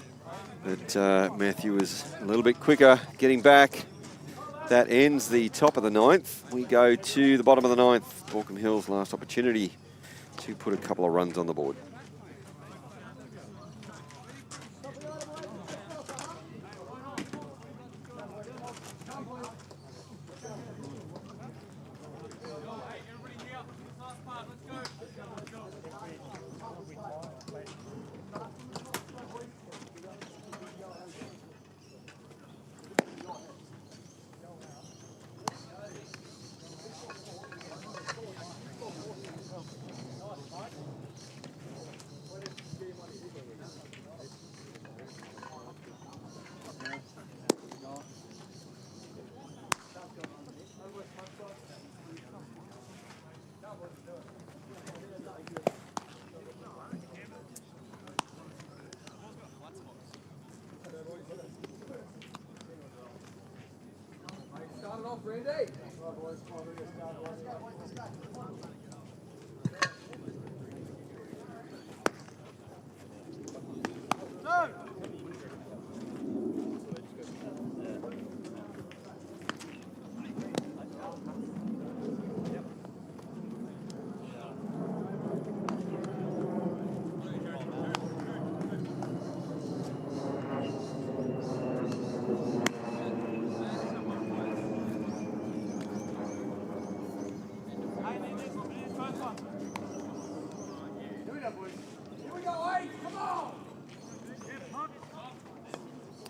But Matthew was a little bit quicker getting back. That ends the top of the 9th. We go to the bottom of the 9th. Baulkham Hills' last opportunity to put a couple of runs on the board.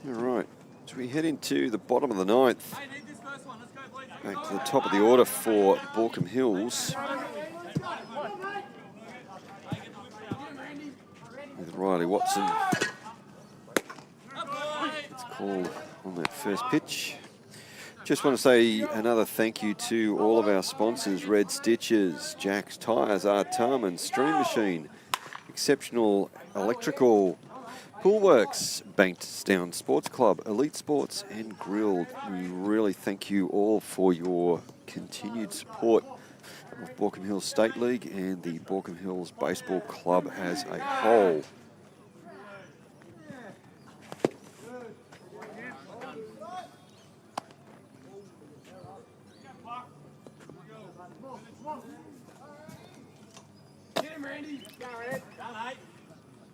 All right, so we head into the bottom of the ninth. Hey, need this first one. Let's go, boys. Back to the top of the order for Baulkham Hills. With Riley Watson. It's called on that first pitch. Just want to say another thank you to all of our sponsors, Red Stitches, Jack's Tyres, Artarm and Stream Machine, Exceptional Electrical, Poolworks, Bankstown Sports Club, Elite Sports and Grilled. We really thank you all for your continued support of Baulkham Hills State League and the Baulkham Hills Baseball Club as a whole.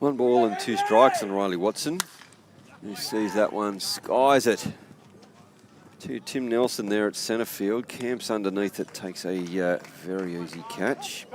One ball and 2 strikes on Riley Watson. He sees that one, skies it to Tim Nelson there at centre field. Camps underneath it, takes a very easy catch.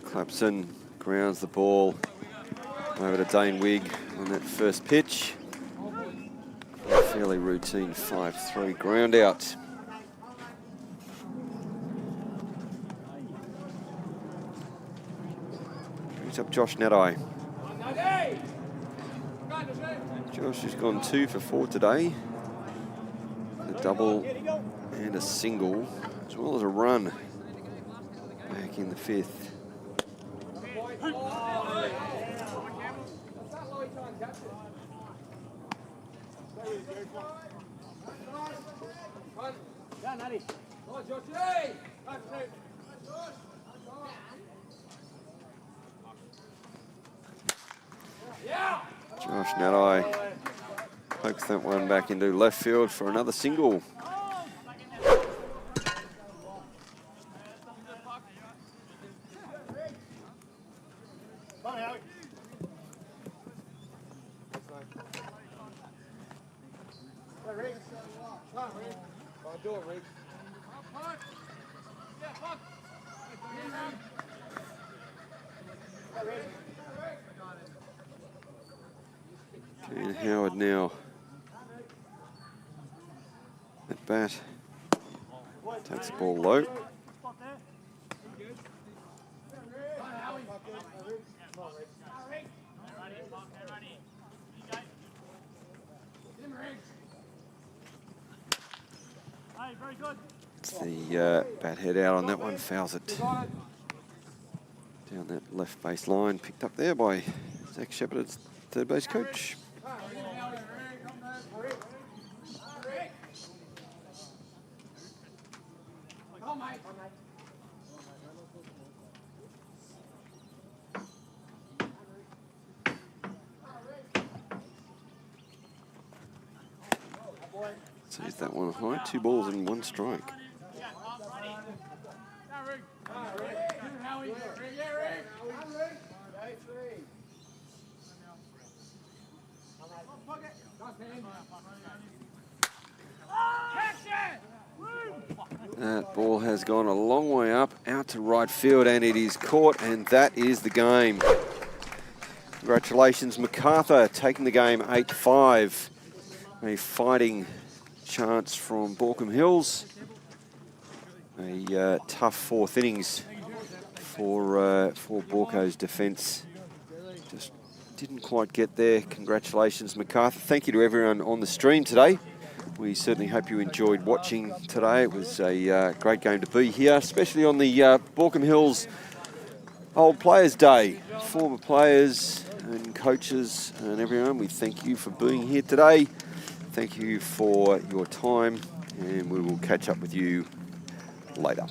Clapson grounds the ball over to Dane Wigg on that first pitch. A fairly routine 5-3 ground out. Brings up Josh Nadai. Josh has gone 2 for 4 today. A double and a single, as well as a run back in the 5th. Josh Nadai pokes that one back into left field for another single. And Howard now at bat, takes the ball low. It's the bat head out on that one, fouls it down that left base line, picked up there by Zach Shepherd's third base coach. Sees that one high, 2 balls and 1 strike. That ball has gone a long way up, out to right field, and it is caught, and that is the game. Congratulations, MacArthur, taking the game 8-5. A fighting chance from Baulkham Hills. A tough 4th innings for Baulkham's defence. Just didn't quite get there. Congratulations, MacArthur. Thank you to everyone on the stream today. We certainly hope you enjoyed watching today. It was a great game to be here, especially on the Baulkham Hills Old Players Day. Former players and coaches and everyone, we thank you for being here today. Thank you for your time, and we will catch up with you later.